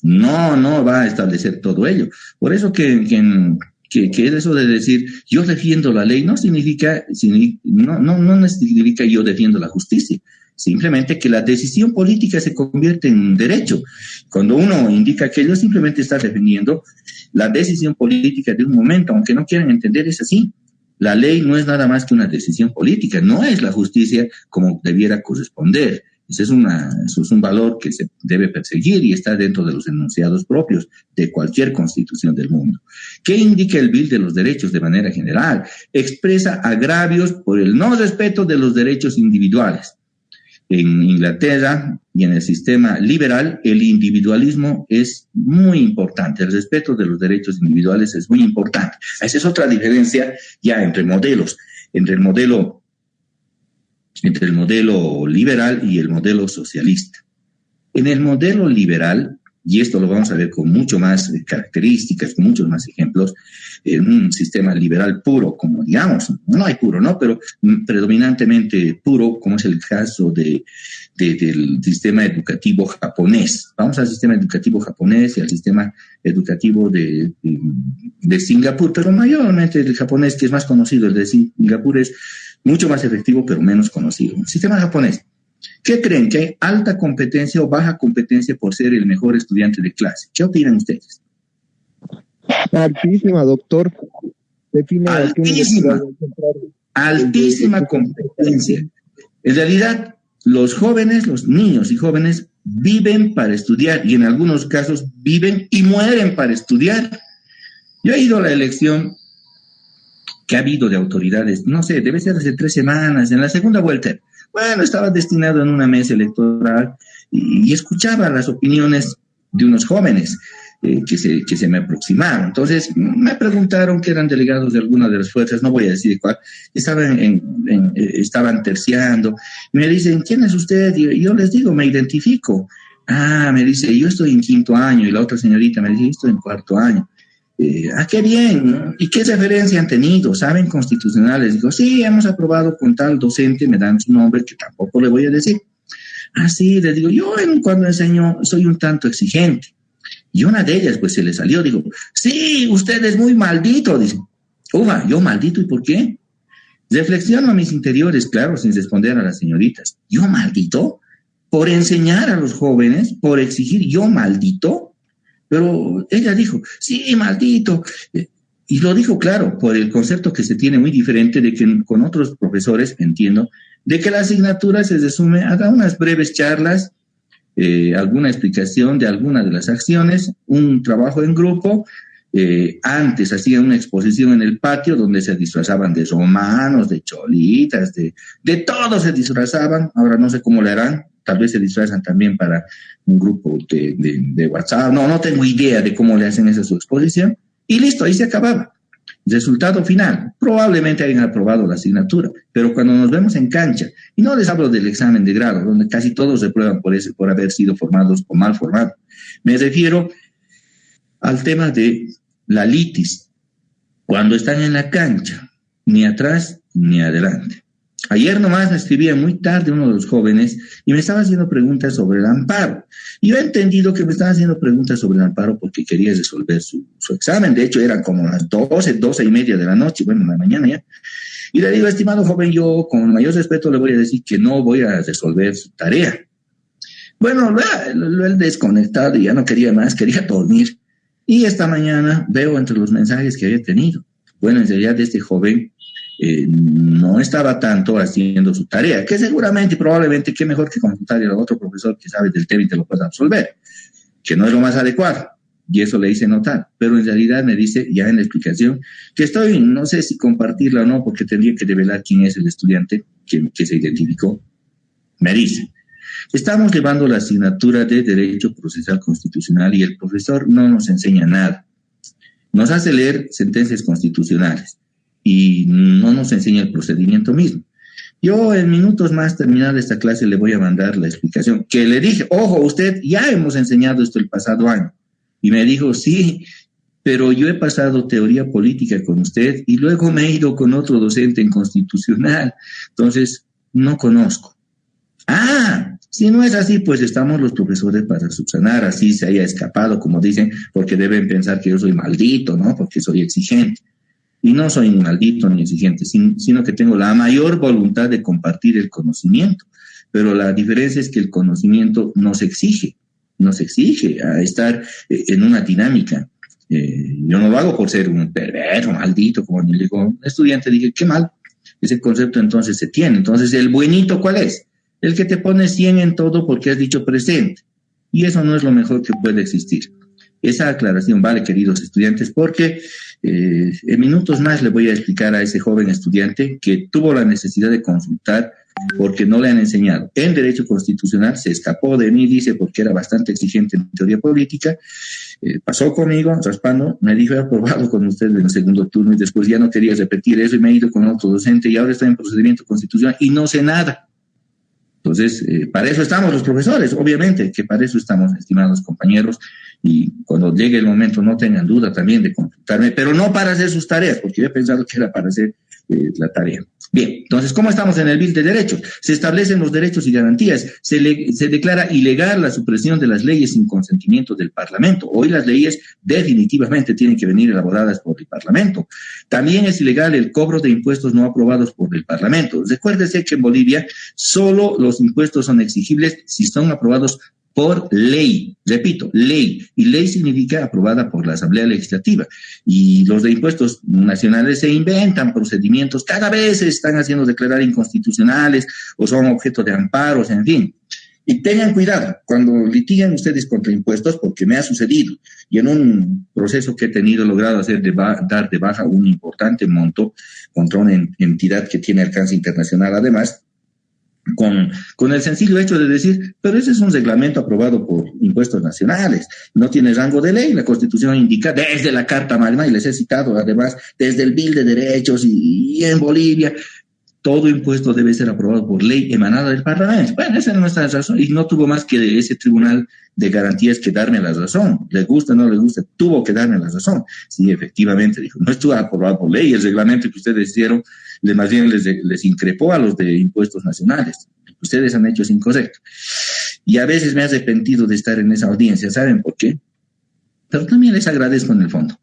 no va a establecer todo ello. Por eso que eso de decir yo defiendo la ley no significa yo defiendo la justicia. Simplemente que la decisión política se convierte en un derecho. Cuando uno indica que ello simplemente está defendiendo la decisión política de un momento, aunque no quieran entender, es así. La ley no es nada más que una decisión política, no es la justicia como debiera corresponder. Eso es un valor que se debe perseguir y está dentro de los enunciados propios de cualquier constitución del mundo. ¿Qué indica el Bill de los Derechos de manera general? Expresa agravios por el no respeto de los derechos individuales. En Inglaterra y en el sistema liberal, el individualismo es muy importante. El respeto de los derechos individuales es muy importante. Esa es otra diferencia ya entre modelos, entre el modelo liberal y el modelo socialista. En el modelo liberal, y esto lo vamos a ver con mucho más características, con muchos más ejemplos, en un sistema liberal puro, como digamos, no hay puro, ¿no? Pero predominantemente puro, como es el caso del sistema educativo japonés. Vamos al sistema educativo japonés y al sistema educativo de Singapur, pero mayormente el japonés, que es más conocido, el de Singapur es mucho más efectivo, pero menos conocido. El sistema japonés. ¿Qué creen? ¿Que hay alta competencia o baja competencia por ser el mejor estudiante de clase? ¿Qué opinan ustedes? Altísima, doctor. Define altísima competencia. En realidad, los jóvenes, los niños y jóvenes viven para estudiar y en algunos casos viven y mueren para estudiar. Yo he ido a la elección que ha habido de autoridades, no sé, debe ser hace 3 semanas, en la segunda vuelta. Bueno, estaba destinado en una mesa electoral y escuchaba las opiniones de unos jóvenes que se me aproximaron. Entonces, me preguntaron que eran delegados de alguna de las fuerzas, no voy a decir cuál, estaban terciando. Me dicen, ¿quién es usted? Y yo les digo, me identifico. Me dice, yo estoy en 5º año. Y la otra señorita me dice, yo estoy en 4º año. Qué bien. ¿Y qué referencia han tenido? ¿Saben constitucionales? Digo, sí, hemos aprobado con tal docente, me dan su nombre, que tampoco le voy a decir. Sí, les digo, yo cuando enseño soy un tanto exigente. Y una de ellas, pues se le salió, digo, sí, usted es muy maldito, dice. Yo maldito, ¿y por qué? Reflexiono a mis interiores, claro, sin responder a las señoritas. ¿Yo maldito? ¿Por enseñar a los jóvenes? ¿Por exigir yo maldito? Pero ella dijo, sí, maldito. Y lo dijo claro, por el concepto que se tiene muy diferente de que con otros profesores, entiendo, de que la asignatura se resume a dar unas breves charlas, alguna explicación de alguna de las acciones, un trabajo en grupo. Antes hacían una exposición en el patio donde se disfrazaban de romanos, de cholitas, de todo se disfrazaban. Ahora no sé cómo le harán. Tal vez se disfrazan también para un grupo de WhatsApp. No tengo idea de cómo le hacen esa su exposición. Y listo, ahí se acababa. Resultado final, probablemente hayan aprobado la asignatura, pero cuando nos vemos en cancha, y no les hablo del examen de grado, donde casi todos reprueban por haber sido formados o mal formados. Me refiero al tema de la litis. Cuando están en la cancha, ni atrás ni adelante. Ayer nomás me escribía muy tarde uno de los jóvenes y me estaba haciendo preguntas sobre el amparo. Y yo he entendido que me estaba haciendo preguntas sobre el amparo porque quería resolver su examen. De hecho, eran como las 12:30 de la noche, bueno, en la mañana ya. Y le digo, estimado joven, yo con mayor respeto le voy a decir que no voy a resolver su tarea. Bueno, lo he desconectado y ya no quería más, quería dormir. Y esta mañana veo entre los mensajes que había tenido. Bueno, en realidad este joven no estaba tanto haciendo su tarea, que seguramente y probablemente qué mejor que consultarle a otro profesor que sabe del tema y te lo pueda resolver, que no es lo más adecuado, y eso le hice notar, pero en realidad me dice ya en la explicación que no sé si compartirla o no, porque tendría que revelar quién es el estudiante que se identificó. Me dice, estamos llevando la asignatura de Derecho Procesal Constitucional y el profesor no nos enseña nada, nos hace leer sentencias constitucionales y no nos enseña el procedimiento mismo. Yo en minutos más terminada esta clase le voy a mandar la explicación, que le dije, ojo, usted ya hemos enseñado esto el pasado año. Y me dijo, sí, pero yo he pasado teoría política con usted y luego me he ido con otro docente en constitucional. Entonces, no conozco. Ah, si no es así, pues estamos los profesores para subsanar, así se haya escapado, como dicen, porque deben pensar que yo soy maldito, ¿no? Porque soy exigente. Y no soy ni maldito ni exigente, sino que tengo la mayor voluntad de compartir el conocimiento. Pero la diferencia es que el conocimiento nos exige a estar en una dinámica. Yo no lo hago por ser un perverso, maldito, como le digo a un estudiante, dije, qué mal. Ese concepto entonces se tiene. Entonces, ¿el buenito cuál es? El que te pone 100 en todo porque has dicho presente. Y eso no es lo mejor que puede existir. Esa aclaración vale, queridos estudiantes, porque en minutos más le voy a explicar a ese joven estudiante que tuvo la necesidad de consultar porque no le han enseñado. En Derecho Constitucional se escapó de mí, dice, porque era bastante exigente en teoría política. Pasó conmigo, raspando, me dijo, he aprobado con usted en el segundo turno y después ya no quería repetir eso y me he ido con otro docente y ahora estoy en procedimiento constitucional y no sé nada. Entonces, para eso estamos los profesores, obviamente, que para eso estamos, estimados compañeros, y cuando llegue el momento no tengan duda también de consultarme, pero no para hacer sus tareas, porque yo he pensado que era para hacer la tarea. Bien, entonces, ¿cómo estamos en el Bill de Derechos? Se establecen los derechos y garantías, se declara ilegal la supresión de las leyes sin consentimiento del Parlamento. Hoy las leyes definitivamente tienen que venir elaboradas por el Parlamento. También es ilegal el cobro de impuestos no aprobados por el Parlamento. Recuérdese que en Bolivia solo los impuestos son exigibles si son aprobados por ley, repito, ley, y ley significa aprobada por la Asamblea Legislativa, y los de impuestos nacionales se inventan procedimientos, cada vez se están haciendo declarar inconstitucionales, o son objeto de amparos, en fin. Y tengan cuidado, cuando litiguen ustedes contra impuestos, porque me ha sucedido, y en un proceso que he logrado hacer dar de baja un importante monto contra una entidad que tiene alcance internacional además, con el sencillo hecho de decir, pero ese es un reglamento aprobado por impuestos nacionales, no tiene rango de ley, la Constitución indica desde la Carta Magna, y les he citado además, desde el Bill de Derechos y en Bolivia, todo impuesto debe ser aprobado por ley emanada del Parlamento. Bueno, esa es nuestra razón, y no tuvo más que ese tribunal de garantías que darme la razón, le gusta o no le gusta, tuvo que darme la razón. Sí, efectivamente, dijo, no estuvo aprobado por ley, el reglamento que ustedes hicieron, más bien les increpó a los de impuestos nacionales. Ustedes han hecho es incorrecto. Y a veces me he arrepentido de estar en esa audiencia, ¿saben por qué? Pero también les agradezco en el fondo.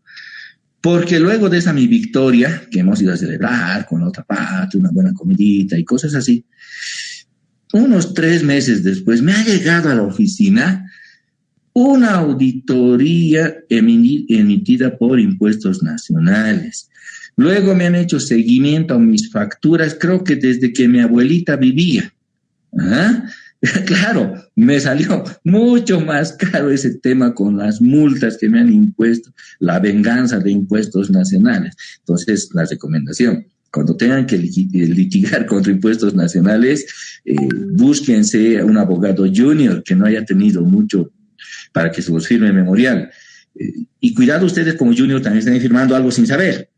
Porque luego de esa mi victoria, que hemos ido a celebrar con la otra parte, una buena comidita y cosas así, unos 3 meses después me ha llegado a la oficina una auditoría emitida por impuestos nacionales. Luego me han hecho seguimiento a mis facturas, creo que desde que mi abuelita vivía. ¿Ah? Claro, me salió mucho más caro ese tema con las multas que me han impuesto, la venganza de impuestos nacionales. Entonces, la recomendación, cuando tengan que litigar contra impuestos nacionales, búsquense a un abogado junior que no haya tenido mucho para que se los firme memorial. Y cuidado ustedes como junior también están firmando algo sin saber,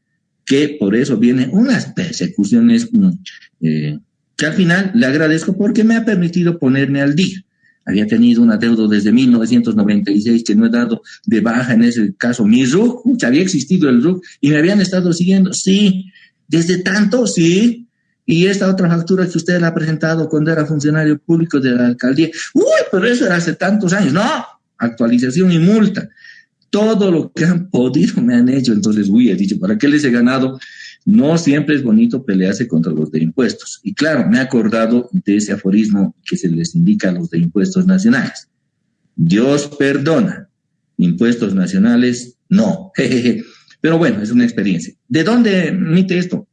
que por eso vienen unas persecuciones que al final le agradezco porque me ha permitido ponerme al día. Había tenido un adeudo desde 1996 que no he dado de baja en ese caso. Mi RUC, había existido el RUC y me habían estado siguiendo, sí, desde tanto, sí. Y esta otra factura que usted la ha presentado cuando era funcionario público de la alcaldía, pero eso era hace tantos años. No, actualización y multa. Todo lo que han podido me han hecho. Entonces, he dicho, ¿para qué les he ganado? No siempre es bonito pelearse contra los de impuestos. Y claro, me he acordado de ese aforismo que se les indica a los de impuestos nacionales. Dios perdona, impuestos nacionales no. Pero bueno, es una experiencia. ¿De dónde emite esto?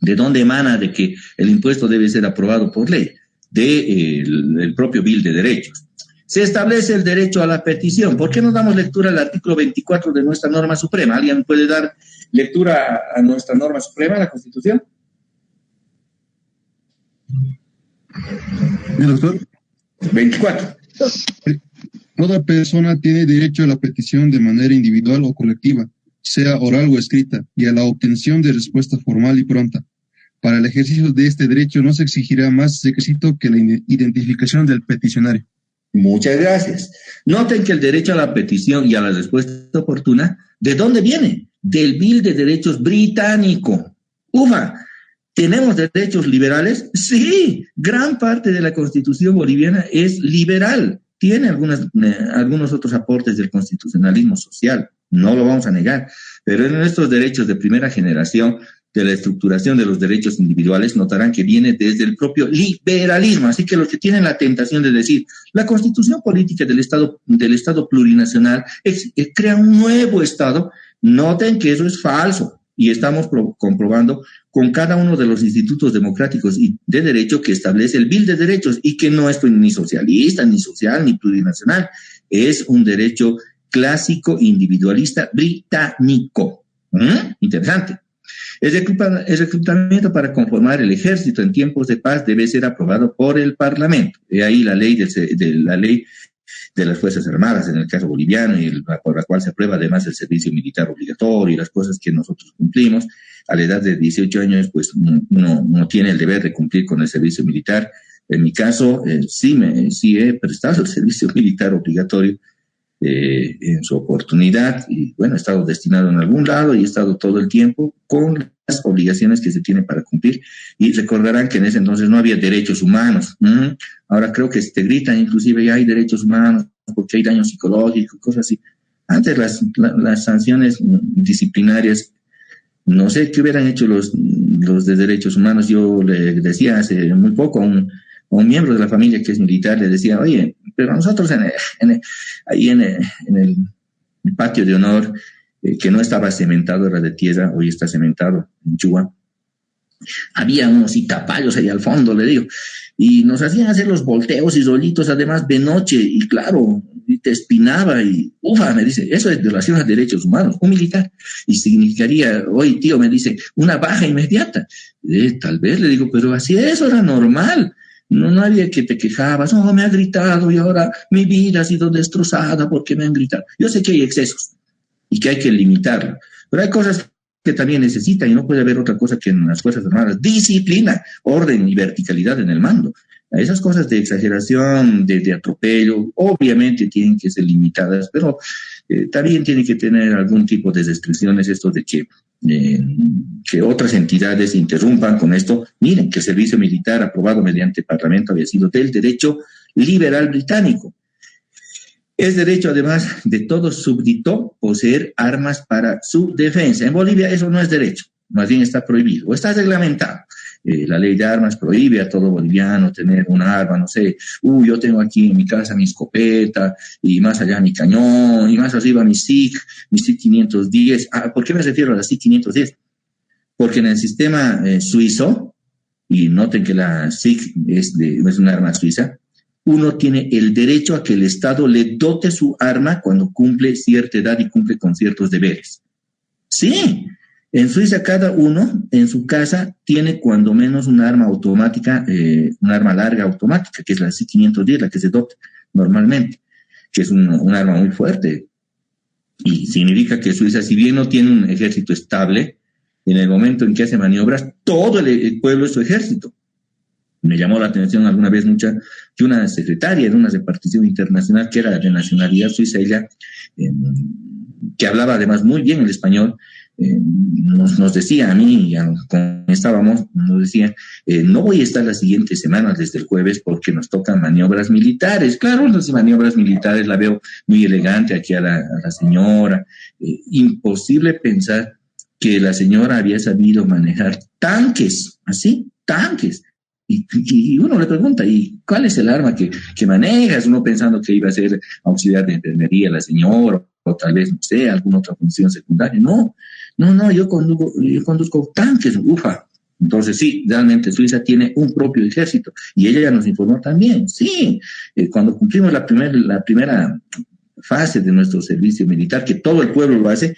¿De dónde emana de que el impuesto debe ser aprobado por ley? Del propio Bill de Derechos. Se establece el derecho a la petición. ¿Por qué no damos lectura al artículo 24 de nuestra norma suprema? ¿Alguien puede dar lectura a nuestra norma suprema, a la Constitución? ¿Sí, doctor? 24. Toda persona tiene derecho a la petición de manera individual o colectiva, sea oral o escrita, y a la obtención de respuesta formal y pronta. Para el ejercicio de este derecho no se exigirá más requisito que la identificación del peticionario. Muchas gracias. Noten que el derecho a la petición y a la respuesta oportuna, ¿de dónde viene? Del Bill de Derechos británico. Ufa, ¿tenemos derechos liberales? Sí, gran parte de la Constitución boliviana es liberal. Tiene algunos otros aportes del constitucionalismo social, no lo vamos a negar, pero en estos derechos de primera generación, de la estructuración de los derechos individuales, notarán que viene desde el propio liberalismo. Así que los que tienen la tentación de decir la constitución política del Estado plurinacional crea un nuevo Estado, noten que eso es falso. Y estamos comprobando con cada uno de los institutos democráticos y de derecho que establece el Bill de Derechos y que no es ni socialista, ni social, ni plurinacional. Es un derecho clásico individualista británico. Interesante. El reclutamiento para conformar el ejército en tiempos de paz debe ser aprobado por el Parlamento. De ahí la ley de las Fuerzas Armadas, en el caso boliviano, y por la cual se aprueba además el servicio militar obligatorio y las cosas que nosotros cumplimos. A la edad de 18 años, pues uno tiene el deber de cumplir con el servicio militar. En mi caso, sí he prestado el servicio militar obligatorio en su oportunidad, y bueno, he estado destinado en algún lado y he estado todo el tiempo con las obligaciones que se tienen para cumplir. Y recordarán que en ese entonces no había derechos humanos. Ahora creo que te gritan, inclusive ya hay derechos humanos porque hay daño psicológico, cosas así. Antes las sanciones disciplinarias, no sé qué hubieran hecho los de derechos humanos. Yo le decía hace muy poco a un miembro de la familia que es militar, le decía, oye, pero nosotros ahí en el patio de honor, que no estaba cementado, era de tierra, hoy está cementado en Chuba, había unos itapayos ahí al fondo, le digo, y nos hacían hacer los volteos y rollitos, además de noche, y claro, y te espinaba, y me dice, eso es violación a derechos humanos, un militar, y significaría, hoy tío, me dice, una baja inmediata. Tal vez, le digo, pero así eso era normal. No había que te quejabas, me ha gritado y ahora mi vida ha sido destrozada porque me han gritado. Yo sé que hay excesos y que hay que limitarlo, pero hay cosas que también necesitan y no puede haber otra cosa que en las Fuerzas Armadas: disciplina, orden y verticalidad en el mando. Esas cosas de exageración, de atropello, obviamente tienen que ser limitadas, pero también tiene que tener algún tipo de restricciones, esto de que otras entidades interrumpan con esto. Miren que el servicio militar aprobado mediante el Parlamento había sido del derecho liberal británico. Es derecho, además de todo súbdito, poseer armas para su defensa. En Bolivia eso no es derecho, más bien está prohibido o está reglamentado. La ley de armas prohíbe a todo boliviano tener un arma, no sé, yo tengo aquí en mi casa mi escopeta, y más allá mi cañón, y más arriba mi SIG 510. ¿Por qué me refiero a la SIG 510? Porque en el sistema suizo, y noten que la SIG es un arma suiza, uno tiene el derecho a que el Estado le dote su arma cuando cumple cierta edad y cumple con ciertos deberes. Sí. En Suiza cada uno en su casa tiene cuando menos un arma automática, un arma larga automática, que es la C-510, la que se dota normalmente, que es un arma muy fuerte. Y significa que Suiza, si bien no tiene un ejército estable, en el momento en que hace maniobras, todo el pueblo es su ejército. Me llamó la atención alguna vez mucha que una secretaria de una repartición internacional que era de nacionalidad suiza, ella, que hablaba además muy bien el español, nos decía a mí, cuando estábamos, nos decía, no voy a estar las siguientes semanas desde el jueves porque nos tocan maniobras militares. Claro, las maniobras militares la veo muy elegante aquí a la señora. Imposible pensar que la señora había sabido manejar tanques, así, tanques. Y uno le pregunta, ¿y cuál es el arma que manejas? Uno pensando que iba a ser auxiliar de enfermería la señora, o tal vez, no sé, alguna otra función secundaria. No, yo conduzco tanques, Entonces sí, realmente Suiza tiene un propio ejército, y ella ya nos informó también, sí, cuando cumplimos la primera fase de nuestro servicio militar, que todo el pueblo lo hace,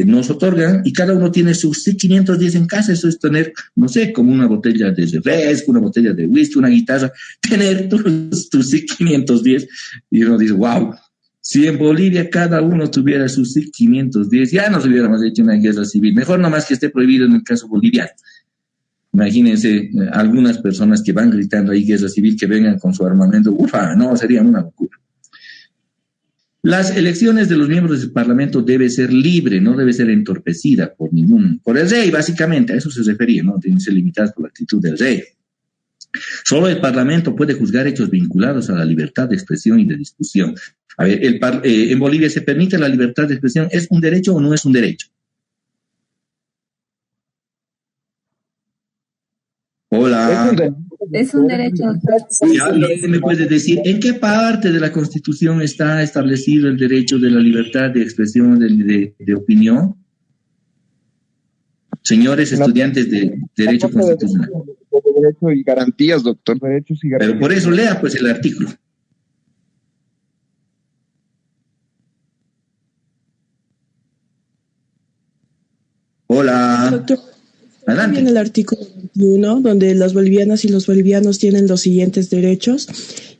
nos otorgan, y cada uno tiene su C-510 en casa. Eso es tener, no sé, como una botella de refresco, una botella de whisky, una guitarra, tener tu C-510, y uno dice, wow, si en Bolivia cada uno tuviera su C-510, ya nos hubiéramos hecho una guerra civil. Mejor nomás que esté prohibido en el caso boliviano. Imagínense algunas personas que van gritando ahí guerra civil, que vengan con su armamento. Ufa, no, sería una locura. Las elecciones de los miembros del Parlamento debe ser libre, no debe ser entorpecida por el rey, básicamente, a eso se refería, ¿no? Tienen que ser limitadas por la actitud del rey. Solo el Parlamento puede juzgar hechos vinculados a la libertad de expresión y de discusión. A ver, en Bolivia se permite la libertad de expresión, ¿es un derecho o no es un derecho? Hola. Es un derecho. ¿Y alguien me puede decir en qué parte de la Constitución está establecido el derecho de la libertad de expresión de opinión? Señores estudiantes de Derecho Constitucional. Derecho y garantías, doctor. Derechos y garantías. Pero por eso lea pues el artículo. Hola. Doctor, Adelante. en el artículo 21, donde las bolivianas y los bolivianos tienen los siguientes derechos,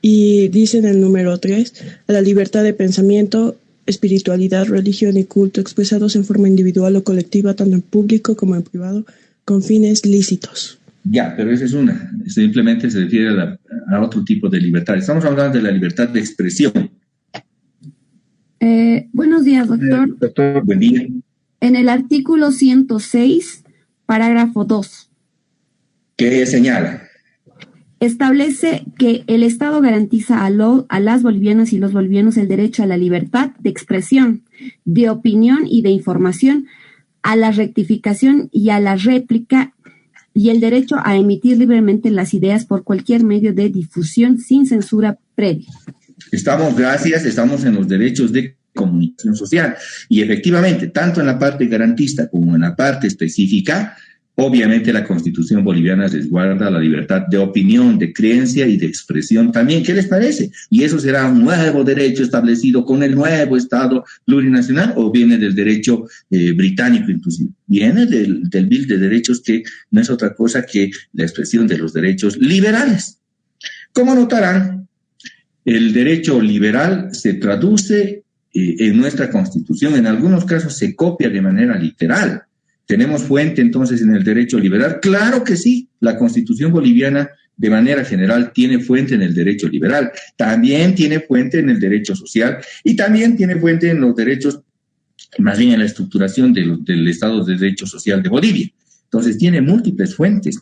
y dice en el número 3, a la libertad de pensamiento, espiritualidad, religión y culto expresados en forma individual o colectiva, tanto en público como en privado, con fines lícitos. Ya, pero esa es una. Simplemente se refiere a otro tipo de libertad. Estamos hablando de la libertad de expresión. Buenos días, doctor. Doctor, buen día. En el artículo 106, parágrafo 2. ¿Qué señala? Establece que el Estado garantiza a las bolivianas y los bolivianos el derecho a la libertad de expresión, de opinión y de información, a la rectificación y a la réplica, y el derecho a emitir libremente las ideas por cualquier medio de difusión sin censura previa. Estamos en los derechos de comunicación social. Y efectivamente, tanto en la parte garantista como en la parte específica, obviamente la Constitución boliviana resguarda la libertad de opinión, de creencia y de expresión también. ¿Qué les parece? ¿Y eso será un nuevo derecho establecido con el nuevo Estado plurinacional o viene del derecho británico inclusive? Viene del Bill de Derechos, que no es otra cosa que la expresión de los derechos liberales. Como notarán, el derecho liberal se traduce en nuestra Constitución, en algunos casos se copia de manera literal. ¿Tenemos fuente entonces en el derecho liberal? Claro que sí, la Constitución boliviana de manera general tiene fuente en el derecho liberal, también tiene fuente en el derecho social y también tiene fuente en los derechos, más bien en la estructuración del Estado de Derecho Social de Bolivia. Entonces tiene múltiples fuentes.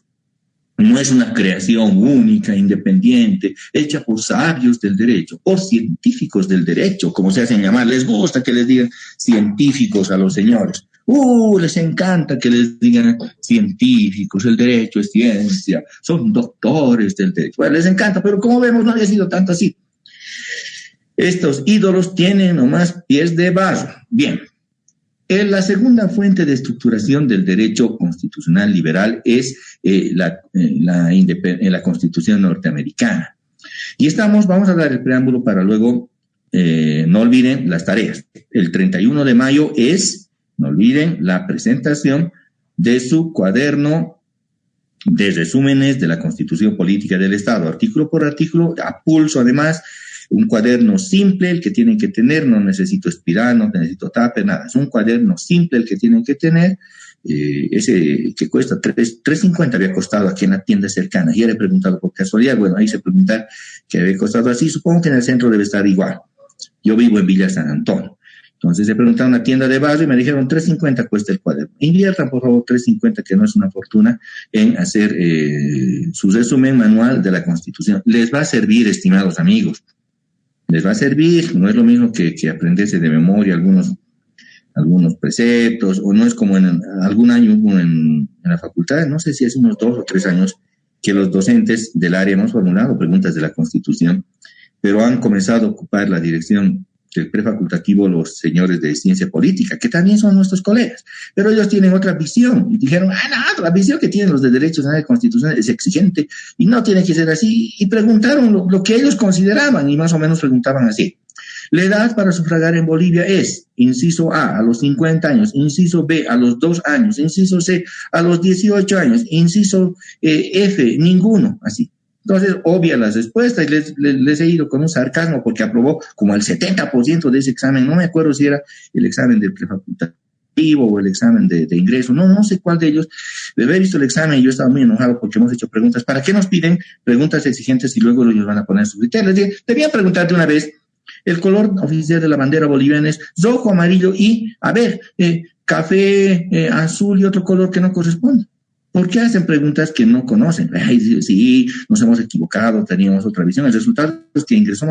No es una creación única, independiente, hecha por sabios del derecho, por científicos del derecho, como se hacen llamar. Les gusta que les digan científicos a los señores. Les encanta que les digan científicos, el derecho es ciencia, son doctores del derecho. Bueno, les encanta, pero como vemos no había sido tanto así. Estos ídolos tienen nomás pies de barro. Bien. La segunda fuente de estructuración del derecho constitucional liberal es la Constitución norteamericana. Y vamos a dar el preámbulo para luego, no olviden las tareas. El 31 de mayo no olviden, la presentación de su cuaderno de resúmenes de la Constitución Política del Estado, artículo por artículo, a pulso además. Un cuaderno simple el que tienen que tener, no necesito espiral, no necesito tape, nada. Es un cuaderno simple el que tienen que tener, ese que cuesta $3.50 había costado aquí en la tienda cercana. Ya le he preguntado por casualidad, bueno, ahí se pregunta que había costado así, supongo que en el centro debe estar igual. Yo vivo en Villa San Antonio. Entonces he preguntado a una tienda de barrio y me dijeron $3.50 cuesta el cuaderno. Inviertan, por favor, $3.50, que no es una fortuna, en hacer su resumen manual de la Constitución. Les va a servir, estimados amigos. Les va a servir, no es lo mismo que aprenderse de memoria algunos preceptos, o no es como en algún año hubo en la facultad, no sé si es unos 2 o 3 años, que los docentes del área hemos formulado preguntas de la Constitución, pero han comenzado a ocupar la dirección del prefacultativo los señores de ciencia política, que también son nuestros colegas, pero ellos tienen otra visión, y dijeron, no, la visión que tienen los de derechos constitucionales es exigente, y no tiene que ser así, y preguntaron lo que ellos consideraban, y más o menos preguntaban así. La edad para sufragar en Bolivia es, inciso A, a los 50 años, inciso B, a los 2 años, inciso C, a los 18 años, inciso F, ninguno, así. Entonces, obvia las respuestas, y les he ido con un sarcasmo porque aprobó como el 70% de ese examen. No me acuerdo si era el examen del prefacultativo. o el examen de ingreso, no sé cuál de ellos. De haber visto el examen, yo estaba muy enojado porque hemos hecho preguntas. ¿Para qué nos piden preguntas exigentes y luego ellos van a poner sus criterios? Debían preguntar de una vez. El color oficial de la bandera boliviana es rojo, amarillo y, café, azul y otro color que no corresponde. ¿Por qué hacen preguntas que no conocen? Ay, sí, nos hemos equivocado, teníamos otra visión. El resultado es que ingresó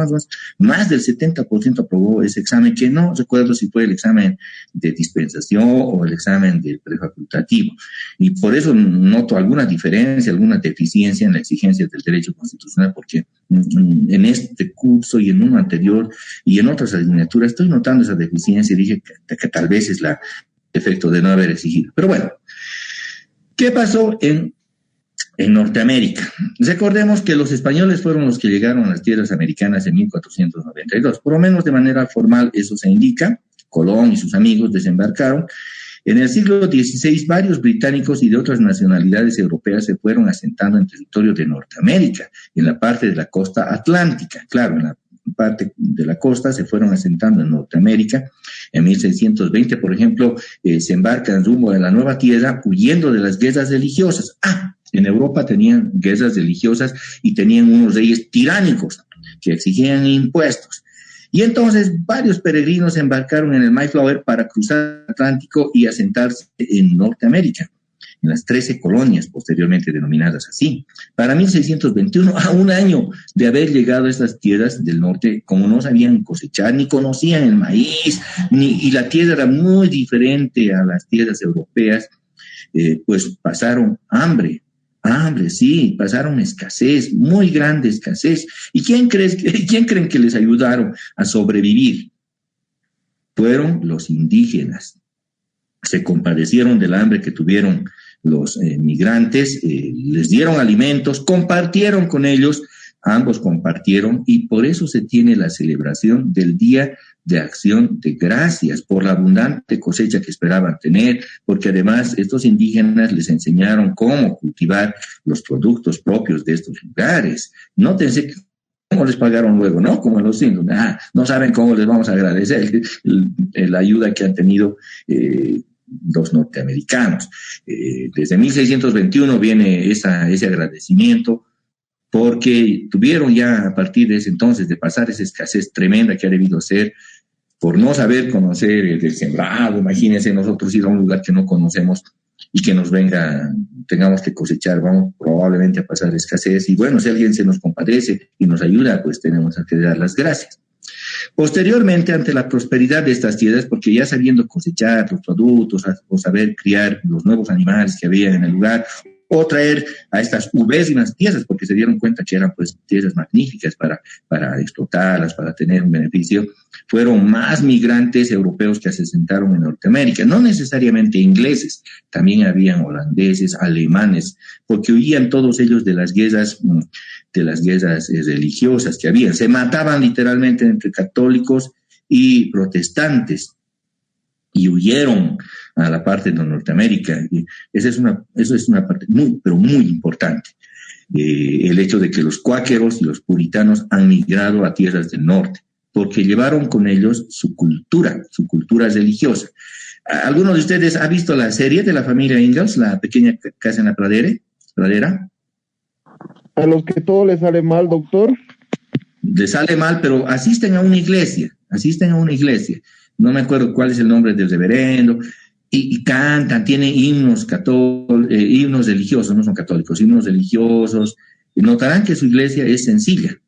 más del 70% aprobó ese examen, que no recuerdo si fue el examen de dispensación o el examen del prefacultativo. Y por eso noto alguna diferencia, alguna deficiencia en la exigencia del derecho constitucional, porque en este curso y en uno anterior y en otras asignaturas estoy notando esa deficiencia y dije que tal vez es el efecto de no haber exigido. Pero bueno, ¿qué pasó en Norteamérica? Recordemos que los españoles fueron los que llegaron a las tierras americanas en 1492. Por lo menos de manera formal eso se indica. Colón y sus amigos desembarcaron. En el siglo XVI, varios británicos y de otras nacionalidades europeas se fueron asentando en territorio de Norteamérica, en la parte de la costa atlántica. Claro, en la parte de la costa se fueron asentando en Norteamérica. En 1620, por ejemplo, se embarcan rumbo a la nueva tierra huyendo de las guerras religiosas. En Europa tenían guerras religiosas y tenían unos reyes tiránicos que exigían impuestos. Y entonces varios peregrinos se embarcaron en el Mayflower para cruzar el Atlántico y asentarse en Norteamérica, en las 13 colonias posteriormente denominadas así. Para 1621, a un año de haber llegado a estas tierras del norte, como no sabían cosechar, ni conocían el maíz, y la tierra era muy diferente a las tierras europeas, pues pasaron hambre, sí, pasaron escasez, muy grande escasez. ¿Y quién creen que les ayudaron a sobrevivir? Fueron los indígenas. Se compadecieron del hambre que tuvieron los migrantes, les dieron alimentos, compartieron con ellos, ambos compartieron, y por eso se tiene la celebración del Día de Acción de Gracias, por la abundante cosecha que esperaban tener, porque además estos indígenas les enseñaron cómo cultivar los productos propios de estos lugares. Nótense cómo les pagaron luego, ¿no? Como en los indios. No saben cómo les vamos a agradecer la ayuda que han tenido los norteamericanos. Desde 1621 viene ese agradecimiento, porque tuvieron ya a partir de ese entonces de pasar esa escasez tremenda que ha debido ser por no saber conocer el sembrado. Imagínense nosotros ir a un lugar que no conocemos y que tengamos que cosechar, vamos probablemente a pasar escasez, y bueno, si alguien se nos compadece y nos ayuda, pues tenemos que dar las gracias. Posteriormente, ante la prosperidad de estas tierras, porque ya sabiendo cosechar los productos o saber criar los nuevos animales que había en el lugar, o traer a estas ubérrimas tierras, porque se dieron cuenta que eran pues tierras magníficas para explotarlas, para tener un beneficio, fueron más migrantes europeos que se asentaron en Norteamérica, no necesariamente ingleses, también habían holandeses, alemanes, porque huían todos ellos de las guerras religiosas que habían. Se mataban literalmente entre católicos y protestantes, y huyeron a la parte de Norteamérica. Y eso es una parte muy, pero muy importante. El hecho de que los cuáqueros y los puritanos han migrado a tierras del norte, porque llevaron con ellos su cultura religiosa. ¿Alguno de ustedes ha visto la serie de la familia Ingalls, La Pequeña Casa en la Pradera? A los que todo les sale mal, doctor. Les sale mal, pero asisten a una iglesia. No me acuerdo cuál es el nombre del reverendo, y cantan, tienen himnos religiosos, no son católicos, himnos religiosos. Notarán que su iglesia es sencilla.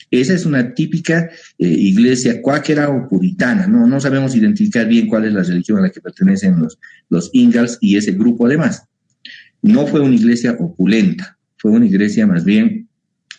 Esa es una típica iglesia cuáquera o puritana. No sabemos identificar bien cuál es la religión a la que pertenecen los Ingalls y ese grupo además. No fue una iglesia opulenta, fue una iglesia más bien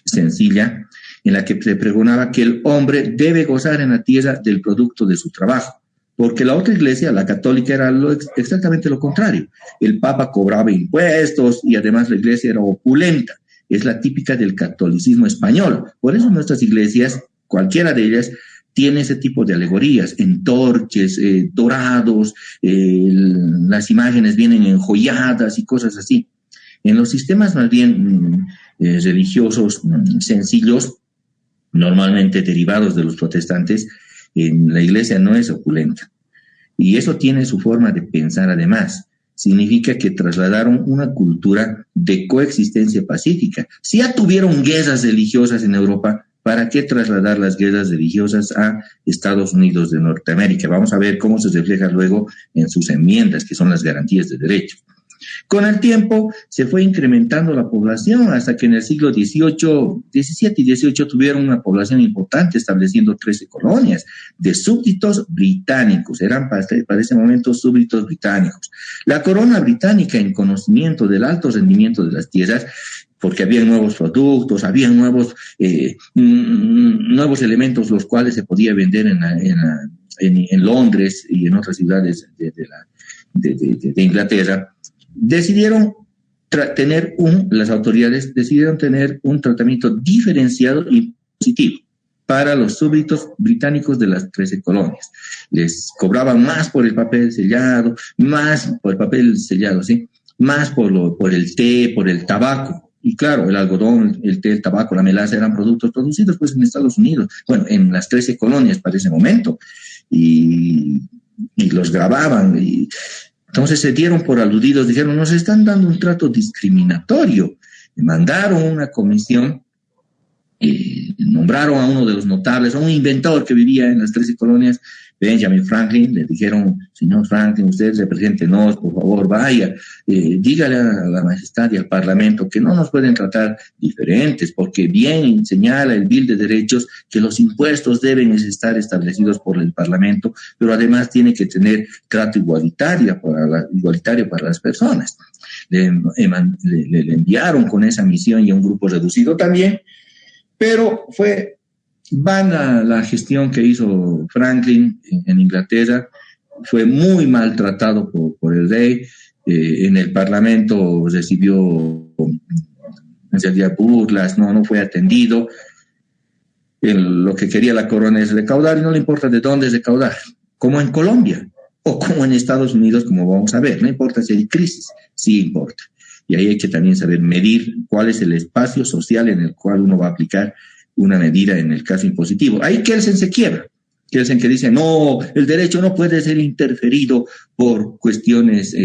sencilla, en la que se pregonaba que el hombre debe gozar en la tierra del producto de su trabajo, porque la otra iglesia, la católica, era exactamente lo contrario. El Papa cobraba impuestos y además la iglesia era opulenta. Es la típica del catolicismo español. Por eso nuestras iglesias, cualquiera de ellas, tiene ese tipo de alegorías, entorches, dorados, las imágenes vienen enjolladas y cosas así. En los sistemas más bien religiosos sencillos, normalmente derivados de los protestantes, la iglesia no es opulenta. Y eso tiene su forma de pensar además. Significa que trasladaron una cultura de coexistencia pacífica. Si ya tuvieron guerras religiosas en Europa, ¿para qué trasladar las guerras religiosas a Estados Unidos de Norteamérica? Vamos a ver cómo se refleja luego en sus enmiendas, que son las garantías de derechos. Con el tiempo se fue incrementando la población hasta que en el siglo XVIII y XVIII tuvieron una población importante, estableciendo 13 colonias de súbditos británicos. Eran para ese momento súbditos británicos. La corona británica, en conocimiento del alto rendimiento de las tierras, porque había nuevos productos, había nuevos elementos los cuales se podía vender en Londres y en otras ciudades de Inglaterra, las autoridades decidieron tener un tratamiento diferenciado y positivo para los súbditos británicos de las 13 colonias. Les cobraban más por el papel sellado, más por el papel sellado, ¿sí? Más por el té, por el tabaco. Y claro, el algodón, el té, el tabaco, la melaza eran productos producidos pues en Estados Unidos, bueno, en las 13 colonias para ese momento, y los grababan, y entonces se dieron por aludidos, dijeron, nos están dando un trato discriminatorio. Y mandaron una comisión, nombraron a uno de los notables, a un inventor que vivía en las 13 colonias, Benjamin Franklin. Le dijeron, señor Franklin, usted represéntenos, por favor, vaya, dígale a la majestad y al parlamento que no nos pueden tratar diferentes, porque bien señala el Bill de Derechos que los impuestos deben estar establecidos por el parlamento, pero además tiene que tener trato igualitario para las personas. Le enviaron con esa misión y a un grupo reducido también, pero fue vana la gestión que hizo Franklin en Inglaterra. Fue muy maltratado por el rey. En el parlamento recibió en realidad burlas, no fue atendido. Lo que quería la corona es recaudar y no le importa de dónde recaudar, como en Colombia o como en Estados Unidos, como vamos a ver. No importa si hay crisis, sí importa. Y ahí hay que también saber medir cuál es el espacio social en el cual uno va a aplicar una medida en el caso impositivo. Ahí Kelsen se quiebra. Kelsen que dice, no, el derecho no puede ser interferido por cuestiones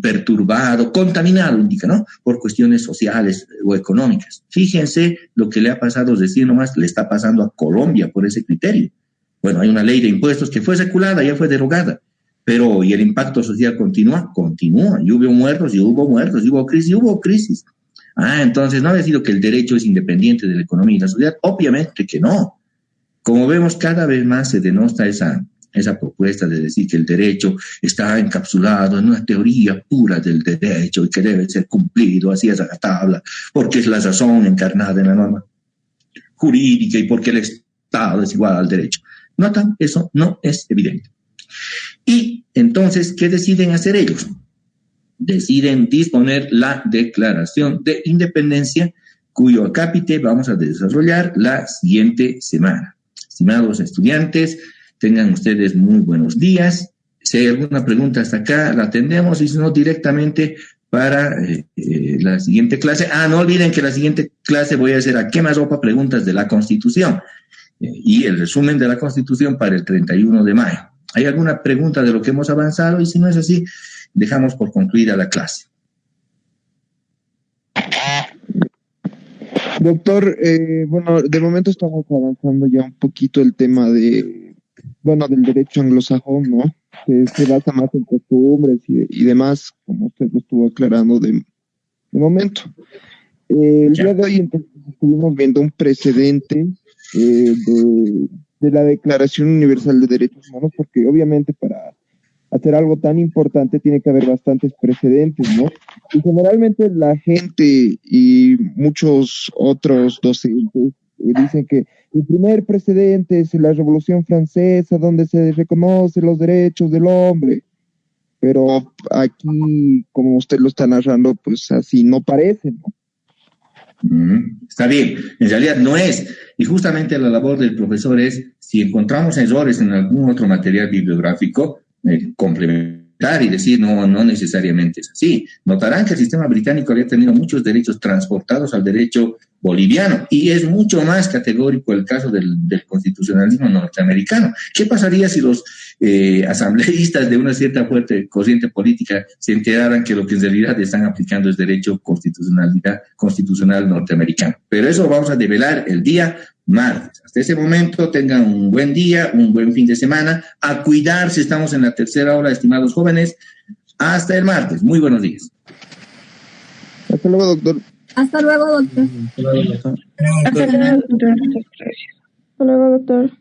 perturbado, contaminado, indica, ¿no? Por cuestiones sociales o económicas. Fíjense lo que le ha pasado, decir nomás, le está pasando a Colombia por ese criterio. Bueno, hay una ley de impuestos que fue reculada, ya fue derogada, pero ¿y el impacto social continúa? Continúa, y hubo muertos, y hubo crisis. Entonces no ha sido que el derecho es independiente de la economía y la sociedad. Obviamente que no. Como vemos, cada vez más se denota esa propuesta de decir que el derecho está encapsulado en una teoría pura del derecho y que debe ser cumplido así a rajatabla, porque es la razón encarnada en la norma jurídica y porque el Estado es igual al derecho. ¿Notan? Eso no es evidente. Y entonces, ¿qué deciden hacer ellos? Deciden disponer la Declaración de Independencia, cuyo acápite vamos a desarrollar la siguiente semana. Estimados estudiantes, tengan ustedes muy buenos días. Si hay alguna pregunta hasta acá, la atendemos, y si no, directamente para la siguiente clase. No olviden que la siguiente clase voy a hacer a quemarropa preguntas de la Constitución y el resumen de la Constitución para el 31 de mayo. ¿Hay alguna pregunta de lo que hemos avanzado? Y si no es así, dejamos por concluida la clase. Doctor, bueno, de momento estamos avanzando ya un poquito el tema del derecho anglosajón, ¿no? Que se basa más en costumbres y demás, como usted lo estuvo aclarando de momento. El día de hoy entonces estuvimos viendo un precedente de la Declaración Universal de Derechos Humanos, porque obviamente para hacer algo tan importante tiene que haber bastantes precedentes, ¿no? Y generalmente la gente y muchos otros docentes dicen que el primer precedente es la Revolución Francesa, donde se reconocen los derechos del hombre. Pero aquí, como usted lo está narrando, pues así no parece, ¿no? Está bien, en realidad no es. Y justamente la labor del profesor es, si encontramos errores en algún otro material bibliográfico, complementar y decir no necesariamente es así. Notarán que el sistema británico había tenido muchos derechos transportados al derecho boliviano y es mucho más categórico el caso del constitucionalismo norteamericano. ¿Qué pasaría si los asambleístas de una cierta fuerte corriente política se enteraran que lo que en realidad están aplicando es derecho constitucional norteamericano? Pero eso vamos a develar el día martes. Hasta ese momento tengan un buen día, un buen fin de semana, a cuidarse, estamos en la tercera ola, estimados jóvenes. Hasta el martes. Muy buenos días. Hasta luego, doctor. Hasta luego, doctor. Hasta luego, doctor.